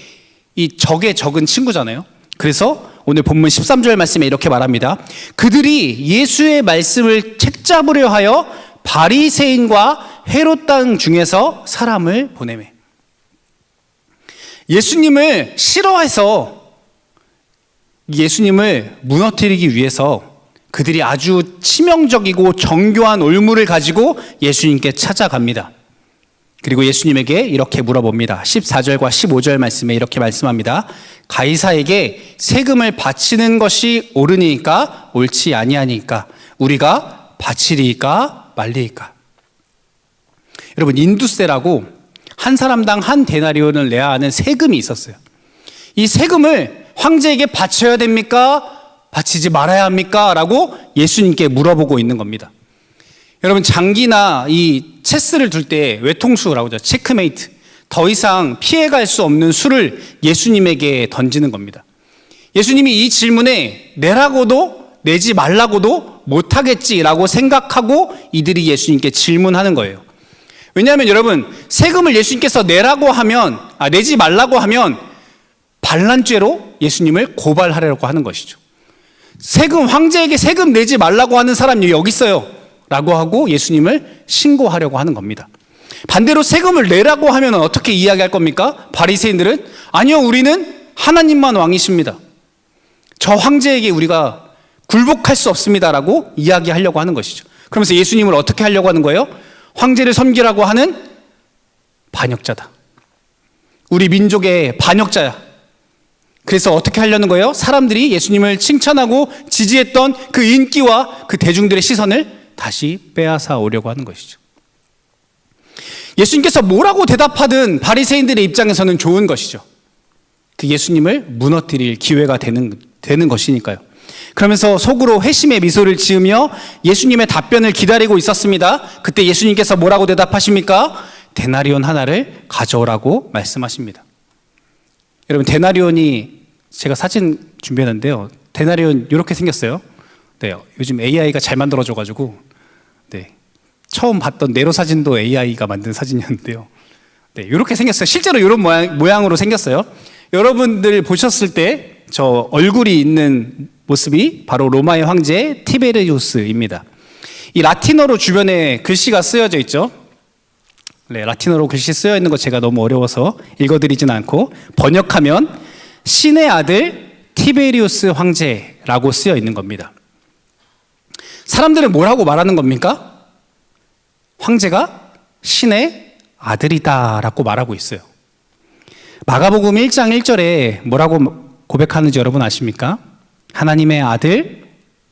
[SPEAKER 5] 이 적의 적은 친구잖아요. 그래서 오늘 본문 13절 말씀에 이렇게 말합니다. 그들이 예수의 말씀을 책잡으려 하여 바리새인과 헤롯 당 중에서 사람을 보내매. 예수님을 싫어해서 예수님을 무너뜨리기 위해서 그들이 아주 치명적이고 정교한 올무를 가지고 예수님께 찾아갑니다. 그리고 예수님에게 이렇게 물어봅니다. 14절과 15절 말씀에 이렇게 말씀합니다. 가이사에게 세금을 바치는 것이 옳으니까 옳지 아니하니까 우리가 바치리이까 말리이까. 여러분, 인두세라고 한 사람당 한 데나리온을 내야 하는 세금이 있었어요. 이 세금을 황제에게 바쳐야 됩니까? 바치지 말아야 합니까? 라고 예수님께 물어보고 있는 겁니다. 여러분, 장기나 이 체스를 둘 때 외통수라고 하죠. 체크메이트. 더 이상 피해갈 수 없는 수를 예수님에게 던지는 겁니다. 예수님이 이 질문에 내라고도 내지 말라고도 못하겠지라고 생각하고 이들이 예수님께 질문하는 거예요. 왜냐하면 여러분, 세금을 예수님께서 내라고 하면, 내지 말라고 하면 반란죄로 예수님을 고발하려고 하는 것이죠. 황제에게 세금 내지 말라고 하는 사람이 여기 있어요 라고 하고 예수님을 신고하려고 하는 겁니다. 반대로 세금을 내라고 하면 어떻게 이야기할 겁니까? 바리새인들은 아니요, 우리는 하나님만 왕이십니다. 저 황제에게 우리가 굴복할 수 없습니다라고 이야기하려고 하는 것이죠. 그러면서 예수님을 어떻게 하려고 하는 거예요? 황제를 섬기라고 하는 반역자다. 우리 민족의 반역자야. 그래서 어떻게 하려는 거예요? 사람들이 예수님을 칭찬하고 지지했던 그 인기와 그 대중들의 시선을 다시 빼앗아 오려고 하는 것이죠. 예수님께서 뭐라고 대답하든 바리새인들의 입장에서는 좋은 것이죠. 그 예수님을 무너뜨릴 기회가 되는 것이니까요. 그러면서 속으로 회심의 미소를 지으며 예수님의 답변을 기다리고 있었습니다. 그때 예수님께서 뭐라고 대답하십니까? 데나리온 하나를 가져오라고 말씀하십니다. 여러분, 데나리온이, 제가 사진 준비했는데요. 데나리온 이렇게 생겼어요. 네, 요즘 AI가 잘 만들어져가지고, 네, 처음 봤던 네로 사진도 AI가 만든 사진이었는데요. 네, 이렇게 생겼어요. 실제로 이런 모양으로 생겼어요. 여러분들 보셨을 때 저 얼굴이 있는 모습이 바로 로마의 황제 티베리우스입니다. 이 라틴어로 주변에 글씨가 쓰여져 있죠. 네, 라틴어로 글씨 쓰여 있는 거 제가 너무 어려워서 읽어드리진 않고, 번역하면 신의 아들 티베리우스 황제라고 쓰여 있는 겁니다. 사람들은 뭐라고 말하는 겁니까? 황제가 신의 아들이다 라고 말하고 있어요. 마가복음 1장 1절에 뭐라고 고백하는지 여러분 아십니까? 하나님의 아들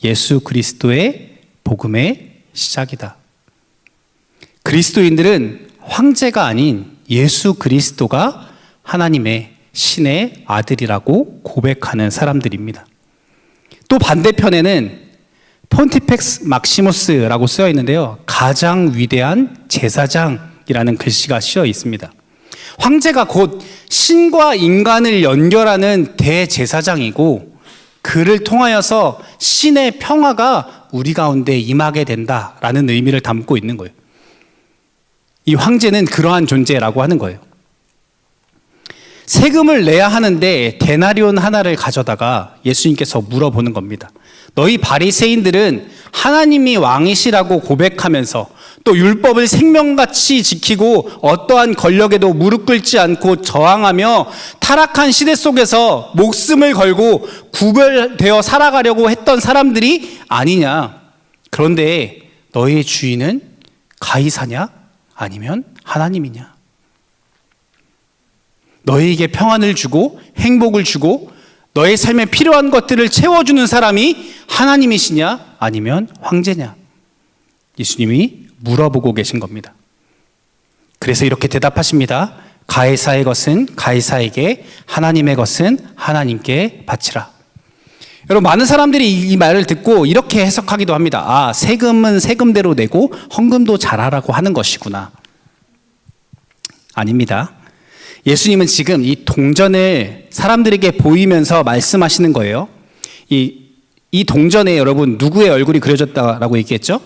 [SPEAKER 5] 예수 그리스도의 복음의 시작이다. 그리스도인들은 황제가 아닌 예수 그리스도가 하나님의 신의 아들이라고 고백하는 사람들입니다. 또 반대편에는 폰티펙스 막시무스라고 쓰여 있는데요. 가장 위대한 제사장이라는 글씨가 쓰여 있습니다. 황제가 곧 신과 인간을 연결하는 대제사장이고 그를 통하여서 신의 평화가 우리 가운데 임하게 된다라는 의미를 담고 있는 거예요. 이 황제는 그러한 존재라고 하는 거예요. 세금을 내야 하는데 데나리온 하나를 가져다가 예수님께서 물어보는 겁니다. 너희 바리새인들은 하나님이 왕이시라고 고백하면서 또 율법을 생명같이 지키고 어떠한 권력에도 무릎 꿇지 않고 저항하며 타락한 시대 속에서 목숨을 걸고 구별되어 살아가려고 했던 사람들이 아니냐. 그런데 너희의 주인은 가이사냐? 아니면 하나님이냐? 너희에게 평안을 주고 행복을 주고 너의 삶에 필요한 것들을 채워주는 사람이 하나님이시냐? 아니면 황제냐? 예수님이 물어보고 계신 겁니다. 그래서 이렇게 대답하십니다. 가이사의 것은 가이사에게, 하나님의 것은 하나님께 바치라. 여러분, 많은 사람들이 이 말을 듣고 이렇게 해석하기도 합니다. 아, 세금은 세금대로 내고 헌금도 잘하라고 하는 것이구나. 아닙니다. 예수님은 지금 이 동전을 사람들에게 보이면서 말씀하시는 거예요. 이 동전에 여러분 누구의 얼굴이 그려졌다라고 얘기했죠?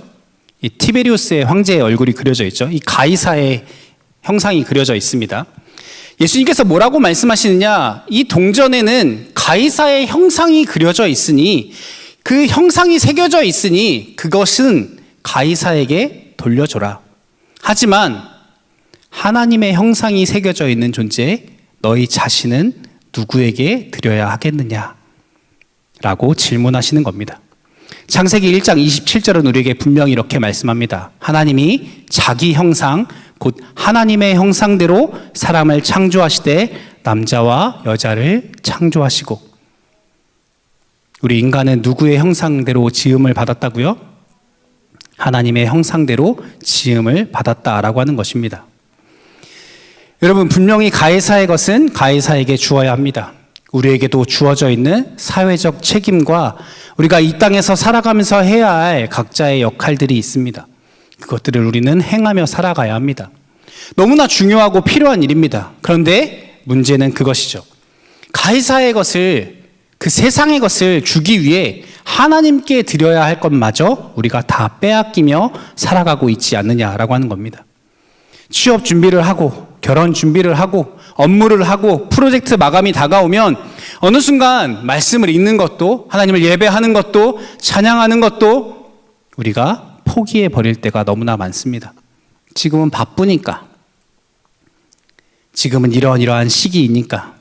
[SPEAKER 5] 이 티베리우스의 황제의 얼굴이 그려져 있죠. 이 가이사의 형상이 그려져 있습니다. 예수님께서 뭐라고 말씀하시느냐? 이 동전에는 가이사의 형상이 그려져 있으니, 그 형상이 새겨져 있으니 그것은 가이사에게 돌려줘라. 하지만 하나님의 형상이 새겨져 있는 존재 너희 자신은 누구에게 드려야 하겠느냐? 라고 질문하시는 겁니다. 창세기 1장 27절은 우리에게 분명히 이렇게 말씀합니다. 하나님이 자기 형상, 곧 하나님의 형상대로 사람을 창조하시되 남자와 여자를 창조하시고. 우리 인간은 누구의 형상대로 지음을 받았다고요? 하나님의 형상대로 지음을 받았다라고 하는 것입니다. 여러분, 분명히 가이사의 것은 가이사에게 주어야 합니다. 우리에게도 주어져 있는 사회적 책임과 우리가 이 땅에서 살아가면서 해야 할 각자의 역할들이 있습니다. 그것들을 우리는 행하며 살아가야 합니다. 너무나 중요하고 필요한 일입니다. 그런데 문제는 그것이죠. 가이사의 것을, 그 세상의 것을 주기 위해 하나님께 드려야 할 것마저 우리가 다 빼앗기며 살아가고 있지 않느냐라고 하는 겁니다. 취업 준비를 하고 결혼 준비를 하고 업무를 하고 프로젝트 마감이 다가오면 어느 순간 말씀을 읽는 것도, 하나님을 예배하는 것도, 찬양하는 것도 우리가 포기해 버릴 때가 너무나 많습니다. 지금은 바쁘니까, 지금은 이러한 시기이니까,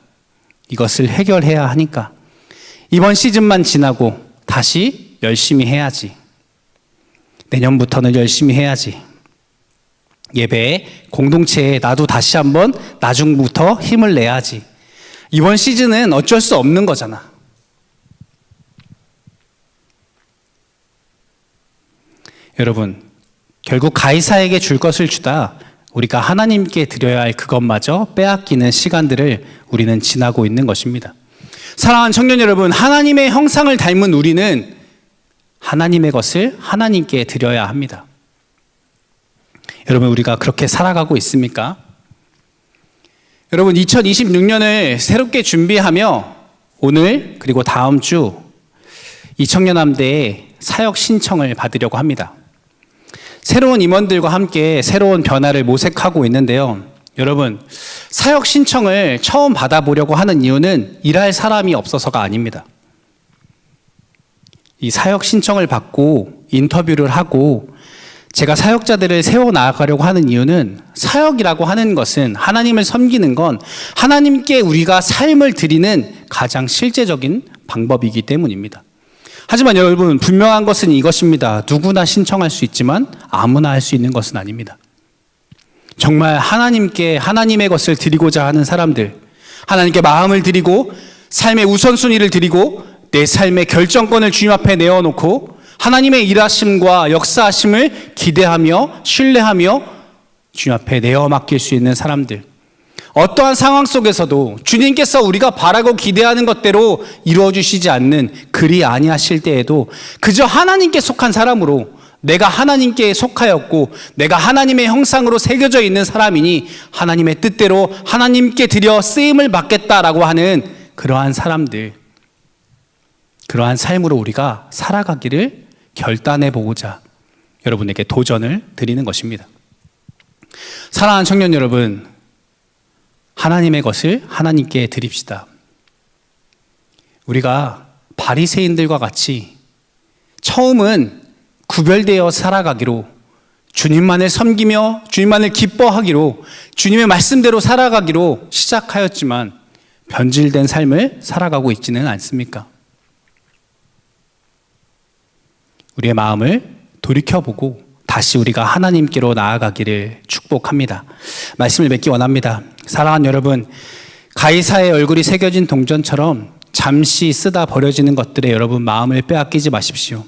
[SPEAKER 5] 이것을 해결해야 하니까, 이번 시즌만 지나고 다시 열심히 해야지, 내년부터는 열심히 해야지, 예배에, 공동체에 나도 다시 한번 나중부터 힘을 내야지, 이번 시즌은 어쩔 수 없는 거잖아. 여러분, 결국 가이사에게 줄 것을 주다 우리가 하나님께 드려야 할 그것마저 빼앗기는 시간들을 우리는 지나고 있는 것입니다. 사랑하는 청년 여러분, 하나님의 형상을 닮은 우리는 하나님의 것을 하나님께 드려야 합니다. 여러분, 우리가 그렇게 살아가고 있습니까? 여러분, 2026년을 새롭게 준비하며 오늘 그리고 다음 주 이 청년함대에 사역 신청을 받으려고 합니다. 새로운 임원들과 함께 새로운 변화를 모색하고 있는데요. 여러분, 사역 신청을 처음 받아보려고 하는 이유는 일할 사람이 없어서가 아닙니다. 이 사역 신청을 받고 인터뷰를 하고 제가 사역자들을 세워나가려고 하는 이유는, 사역이라고 하는 것은, 하나님을 섬기는 건 하나님께 우리가 삶을 드리는 가장 실제적인 방법이기 때문입니다. 하지만 여러분, 분명한 것은 이것입니다. 누구나 신청할 수 있지만 아무나 할 수 있는 것은 아닙니다. 정말 하나님께 하나님의 것을 드리고자 하는 사람들, 하나님께 마음을 드리고 삶의 우선순위를 드리고 내 삶의 결정권을 주님 앞에 내어놓고 하나님의 일하심과 역사하심을 기대하며 신뢰하며 주님 앞에 내어 맡길 수 있는 사람들, 어떠한 상황 속에서도 주님께서 우리가 바라고 기대하는 것대로 이루어 주시지 않는, 그리 아니하실 때에도 그저 하나님께 속한 사람으로, 내가 하나님께 속하였고 내가 하나님의 형상으로 새겨져 있는 사람이니 하나님의 뜻대로 하나님께 드려 쓰임을 받겠다라고 하는 그러한 사람들, 그러한 삶으로 우리가 살아가기를 결단해 보고자 여러분에게 도전을 드리는 것입니다. 사랑하는 청년 여러분, 하나님의 것을 하나님께 드립시다. 우리가 바리새인들과 같이 처음은 구별되어 살아가기로, 주님만을 섬기며 주님만을 기뻐하기로, 주님의 말씀대로 살아가기로 시작하였지만 변질된 삶을 살아가고 있지는 않습니까? 우리의 마음을 돌이켜보고 다시 우리가 하나님께로 나아가기를 축복합니다. 말씀을 맺기 원합니다. 사랑하는 여러분, 가이사의 얼굴이 새겨진 동전처럼 잠시 쓰다 버려지는 것들에 여러분 마음을 빼앗기지 마십시오.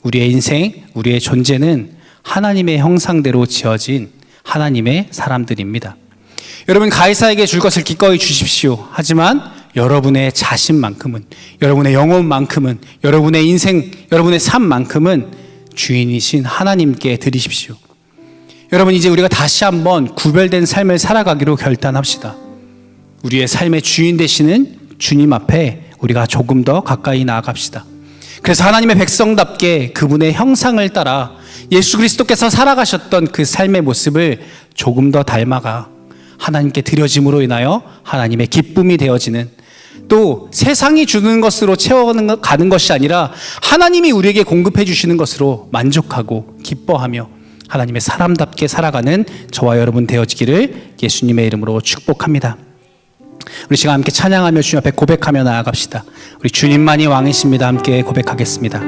[SPEAKER 5] 우리의 인생, 우리의 존재는 하나님의 형상대로 지어진 하나님의 사람들입니다. 여러분 가이사에게 줄 것을 기꺼이 주십시오. 하지만 여러분의 자신만큼은, 여러분의 영혼만큼은, 여러분의 인생, 여러분의 삶만큼은 주인이신 하나님께 드리십시오. 여러분, 이제 우리가 다시 한번 구별된 삶을 살아가기로 결단합시다. 우리의 삶의 주인 되시는 주님 앞에 우리가 조금 더 가까이 나아갑시다. 그래서 하나님의 백성답게 그분의 형상을 따라 예수 그리스도께서 살아가셨던 그 삶의 모습을 조금 더 닮아가 하나님께 드려짐으로 인하여 하나님의 기쁨이 되어지는, 또 세상이 주는 것으로 채워가는 것이 아니라 하나님이 우리에게 공급해 주시는 것으로 만족하고 기뻐하며 하나님의 사람답게 살아가는 저와 여러분 되어지기를 예수님의 이름으로 축복합니다. 우리 시간 함께 찬양하며 주님 앞에 고백하며 나아갑시다. 우리 주님만이 왕이십니다. 함께 고백하겠습니다.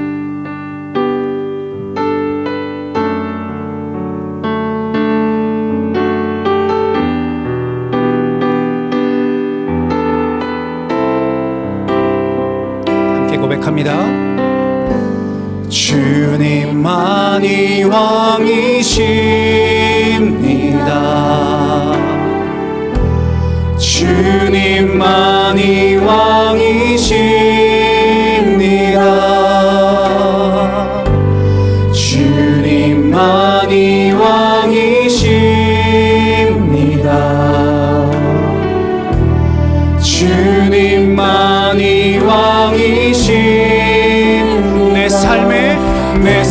[SPEAKER 5] 함께 고백합니다. 주님만이 왕이십니다. 주님만이 왕이십니다. 주님만이 왕이십니다. 주님만이 왕이십니다. 내 삶의 내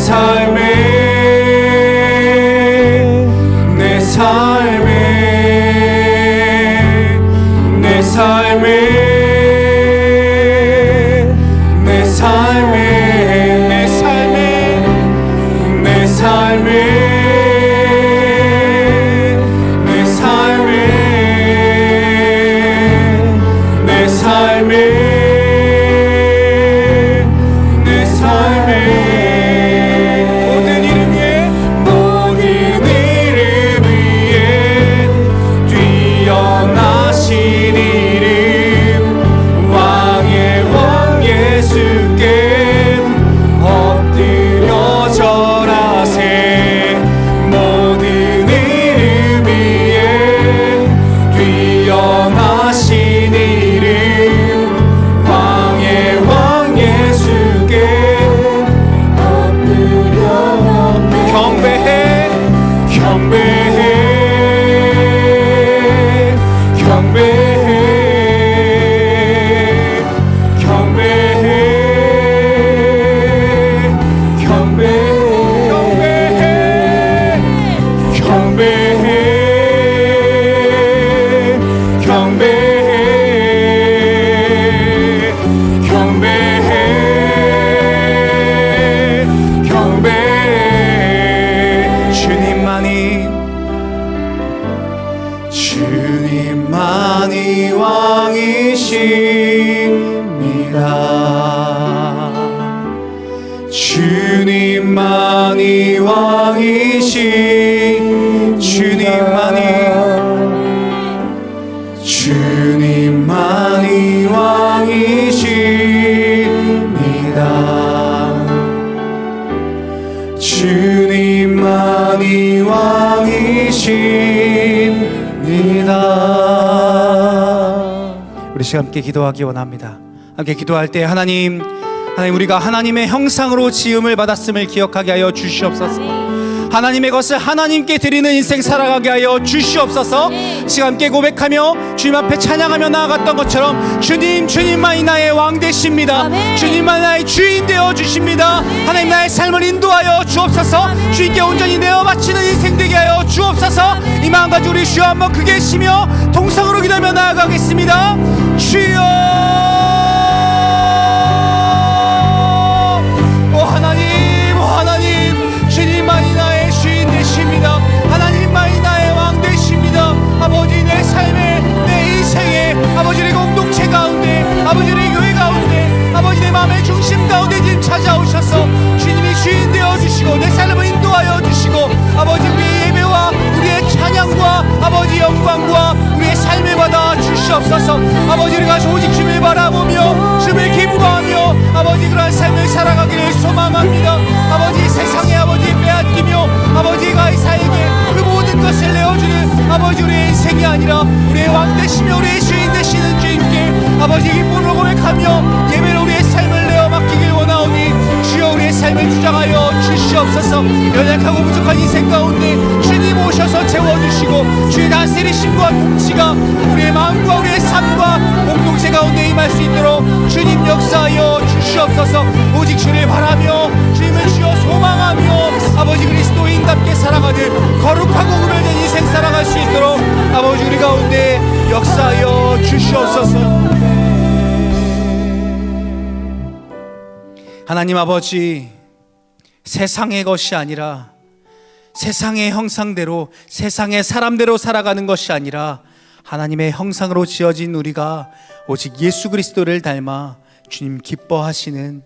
[SPEAKER 3] 주님만이 왕이십니다. 주님만이 왕이시 주님만이 왕이십니다. 주님만이 왕이십니다.
[SPEAKER 5] 우리 시간 함께 기도하기 원합니다. 함께 기도할 때 하나님 우리가 하나님의 형상으로 지음을 받았음을 기억하게 하여 주시옵소서. 하나님의 것을 하나님께 드리는 인생 살아가게 하여 주시옵소서. 시간 함께 고백하며 주님 앞에 찬양하며 나아갔던 것처럼 주님만이 나의 왕 되십니다. 주님만이 나의 주인 되어 주십니다. 하나님 나의 삶을 인도하여 주옵소서. 주님께 온전히 내어 바치는 인생 되게 하여 주옵소서. 이 마음 가지고 우리 주여 한번 크게 쉬며 통성으로 기도하며 나아가겠습니다. 주여, 하나님 주님만이 나의 주인 되십니다. 하나님만이 나의 왕 되십니다. 아버지, 내 삶에, 내 인생에, 아버지 내 공동체 가운데, 아버지 내 교회 가운데, 아버지 내 마음의 중심 가운데 지금 찾아오셔서 주님이 주인 되어주시고 내 삶을 인도하여 주시고 아버지 우리의 예배와 우리의 찬양과 아버지 영광과 우리의 삶을 받아 주시옵소서. 아버지 우리가 오직 주님을 바라보며 주님을 기뻐하며 아버지 그러한 삶을 살아가기를 소망합니다. 아버지 세상에 아버지 빼앗기며 아버지가 이사에게 그 모든 것을 내어주는 아버지 우리의 인생이 아니라 우리의 왕 되시며 우리의 주인 되시는 주님께 아버지 기쁨으로 고백하며 예배로 우리의 삶을 내어 맡기길 원하오니 주여 우리의 삶을 주장하여 주시옵소서. 연약하고 부족한 인생 가운데 주님 오셔서 채워주시고 주의 다스리심과 통치가 우리의 마음과 우리의 삶과 공동체 가운데 임할 수 있도록 주님 역사하여 주시옵소서. 오직 주를 바라며 주님을 주여 소망하며 아버지 그리스도인답게 살아가는 거룩하고 구별된 인생 살아갈 수 있도록 아버지 우리 가운데 역사하여 주시옵소서. 하나님 아버지, 세상의 것이 아니라 세상의 형상대로 세상의 사람대로 살아가는 것이 아니라 하나님의 형상으로 지어진 우리가 오직 예수 그리스도를 닮아 주님 기뻐하시는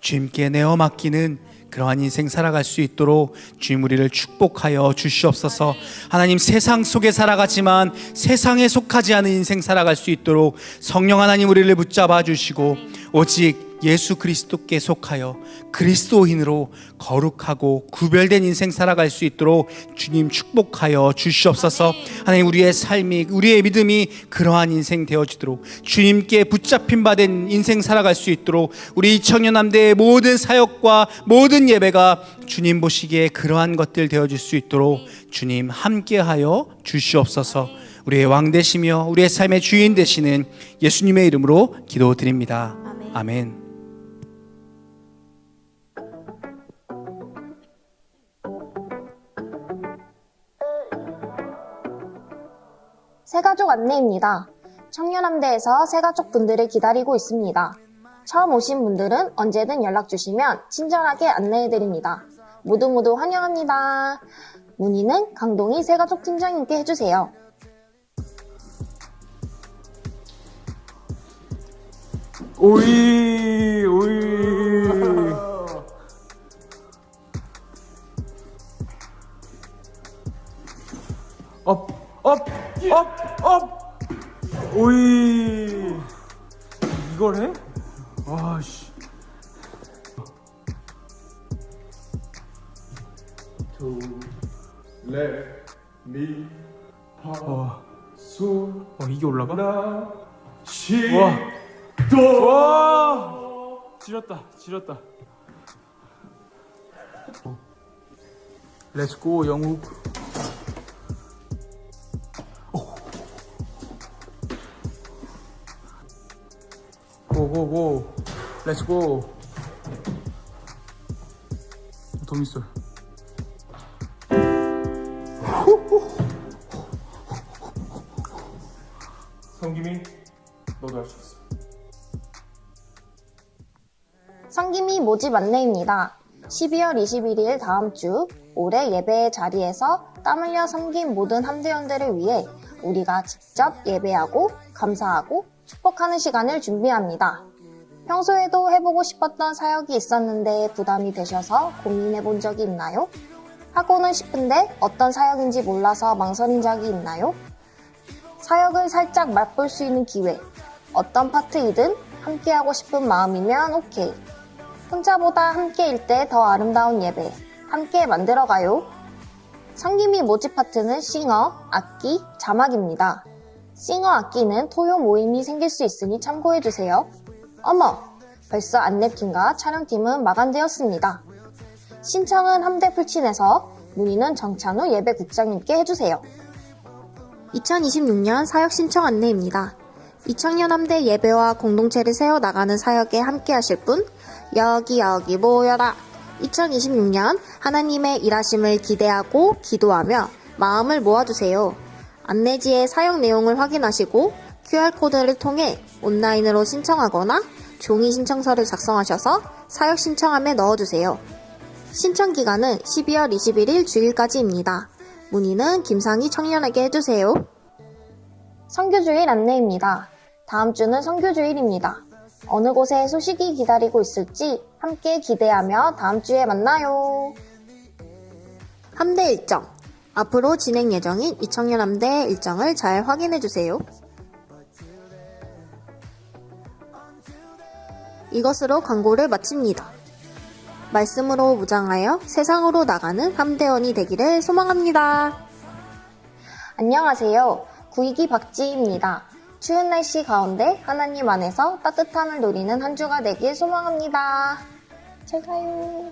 [SPEAKER 5] 주님께 내어 맡기는 그러한 인생 살아갈 수 있도록 주님 우리를 축복하여 주시옵소서. 하나님 세상 속에 살아가지만 세상에 속하지 않은 인생 살아갈 수 있도록 성령 하나님 우리를 붙잡아 주시고 오직 예수 그리스도께 속하여 그리스도인으로 거룩하고 구별된 인생 살아갈 수 있도록 주님 축복하여 주시옵소서. 하나님 우리의 삶이 우리의 믿음이 그러한 인생 되어지도록 주님께 붙잡힌 바 된 인생 살아갈 수 있도록 우리 청년함대의 모든 사역과 모든 예배가 주님 보시기에 그러한 것들 되어질 수 있도록 주님 함께하여 주시옵소서. 우리의 왕 되시며 우리의 삶의 주인 되시는 예수님의 이름으로 기도드립니다. 아멘.
[SPEAKER 7] 새가족 안내입니다. 청년함대에서 새가족 분들을 기다리고 있습니다. 처음 오신 분들은 언제든 연락 주시면 친절하게 안내해드립니다. 모두 환영합니다. 문의는 강동희 새가족 팀장님께 해주세요.
[SPEAKER 3] 오이 업 오이 이걸 해? 아씨 레미 파솔 이게 올라가? 와 지렸다 렛츠고 영욱 고고고 렛츠고 도미솔 성김이 너도 할 수 있어.
[SPEAKER 7] 성김이 모집 안내입니다. 12월 21일 다음 주 올해 예배의 자리에서 땀 흘려 섬긴 모든 함대원들을 위해 우리가 직접 예배하고 감사하고 축복하는 시간을 준비합니다. 평소에도 해보고 싶었던 사역이 있었는데 부담이 되셔서 고민해본 적이 있나요? 하고는 싶은데 어떤 사역인지 몰라서 망설인 적이 있나요? 사역을 살짝 맛볼 수 있는 기회, 어떤 파트이든 함께하고 싶은 마음이면 오케이. 혼자보다 함께일 때 더 아름다운 예배, 함께 만들어가요. 성김이 모집 파트는 싱어, 악기, 자막입니다. 싱어 악기는 토요 모임이 생길 수 있으니 참고해주세요. 어머! 벌써 안내팀과 촬영팀은 마감되었습니다. 신청은 함대 풀친에서, 문의는 정찬우 예배국장님께 해주세요. 2026년 사역 신청 안내입니다. 2청년 함대 예배와 공동체를 세워나가는 사역에 함께하실 분, 여기 모여라! 2026년 하나님의 일하심을 기대하고 기도하며 마음을 모아주세요. 안내지의 사역 내용을 확인하시고 QR코드를 통해 온라인으로 신청하거나 종이 신청서를 작성하셔서 사역 신청함에 넣어주세요. 신청 기간은 12월 21일 주일까지입니다. 문의는 김상희 청년에게 해주세요. 선교주일 안내입니다. 다음 주는 선교주일입니다. 어느 곳에 소식이 기다리고 있을지 함께 기대하며 다음 주에 만나요. 함대 일정. 앞으로 진행 예정인 2청년 함대 일정을 잘 확인해주세요. 이것으로 광고를 마칩니다. 말씀으로 무장하여 세상으로 나가는 함대원이 되기를 소망합니다. 안녕하세요. 구이기 박지희입니다. 추운 날씨 가운데 하나님 안에서 따뜻함을 누리는 한 주가 되길 소망합니다. 잘 가요.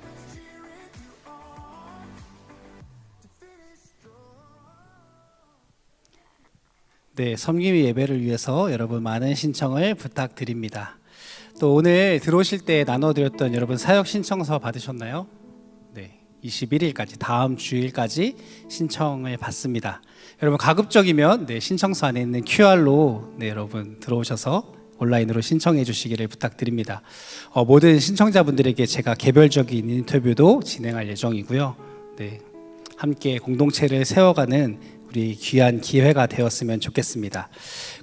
[SPEAKER 5] 네, 섬김의 예배를 위해서 여러분 많은 신청을 부탁드립니다. 또 오늘 들어오실 때 나눠드렸던 여러분 사역 신청서 받으셨나요? 네, 21일까지 다음 주일까지 신청을 받습니다. 여러분 가급적이면 신청서 안에 있는 QR로 여러분 들어오셔서 온라인으로 신청해 주시기를 부탁드립니다. 모든 신청자분들에게 제가 개별적인 인터뷰도 진행할 예정이고요. 함께 공동체를 세워가는 우리 귀한 기회가 되었으면 좋겠습니다.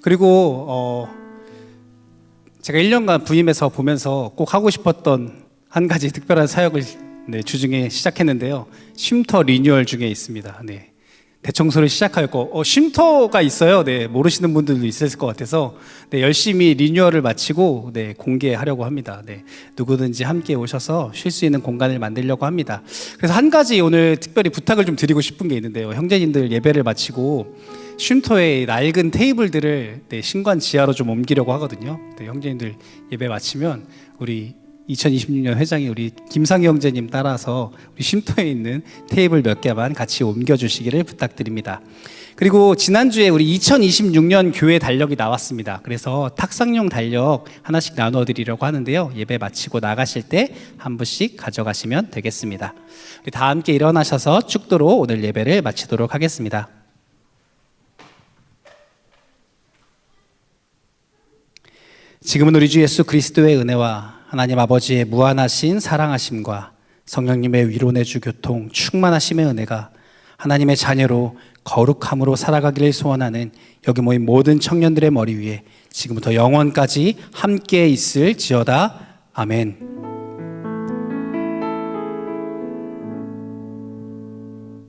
[SPEAKER 5] 그리고 제가 1년간 부임해서 보면서 꼭 하고 싶었던 한 가지 특별한 사역을 주중에 시작했는데요. 쉼터 리뉴얼 중에 있습니다. 대청소를 시작하였고 쉼터가 있어요. 모르시는 분들도 있을 것 같아서 열심히 리뉴얼을 마치고 공개하려고 합니다. 누구든지 함께 오셔서 쉴 수 있는 공간을 만들려고 합니다. 그래서 한 가지 오늘 특별히 부탁을 좀 드리고 싶은 게 있는데요. 형제님들 예배를 마치고 쉼터의 낡은 테이블들을 신관 지하로 좀 옮기려고 하거든요. 형제님들 예배 마치면 우리 2026년 회장이 우리 김상희 형제님 따라서 우리 쉼터에 있는 테이블 몇 개만 같이 옮겨주시기를 부탁드립니다. 그리고 지난주에 우리 2026년 교회 달력이 나왔습니다. 그래서 탁상용 달력 하나씩 나눠드리려고 하는데요. 예배 마치고 나가실 때 한 부씩 가져가시면 되겠습니다. 우리 다 함께 일어나셔서 축도로 오늘 예배를 마치도록 하겠습니다. 지금은 우리 주 예수 그리스도의 은혜와 하나님 아버지의 무한하신 사랑하심과 성령님의 위로내주 교통 충만하심의 은혜가 하나님의 자녀로 거룩함으로 살아가기를 소원하는 여기 모인 모든 청년들의 머리 위에 지금부터 영원까지 함께 있을지어다. 아멘.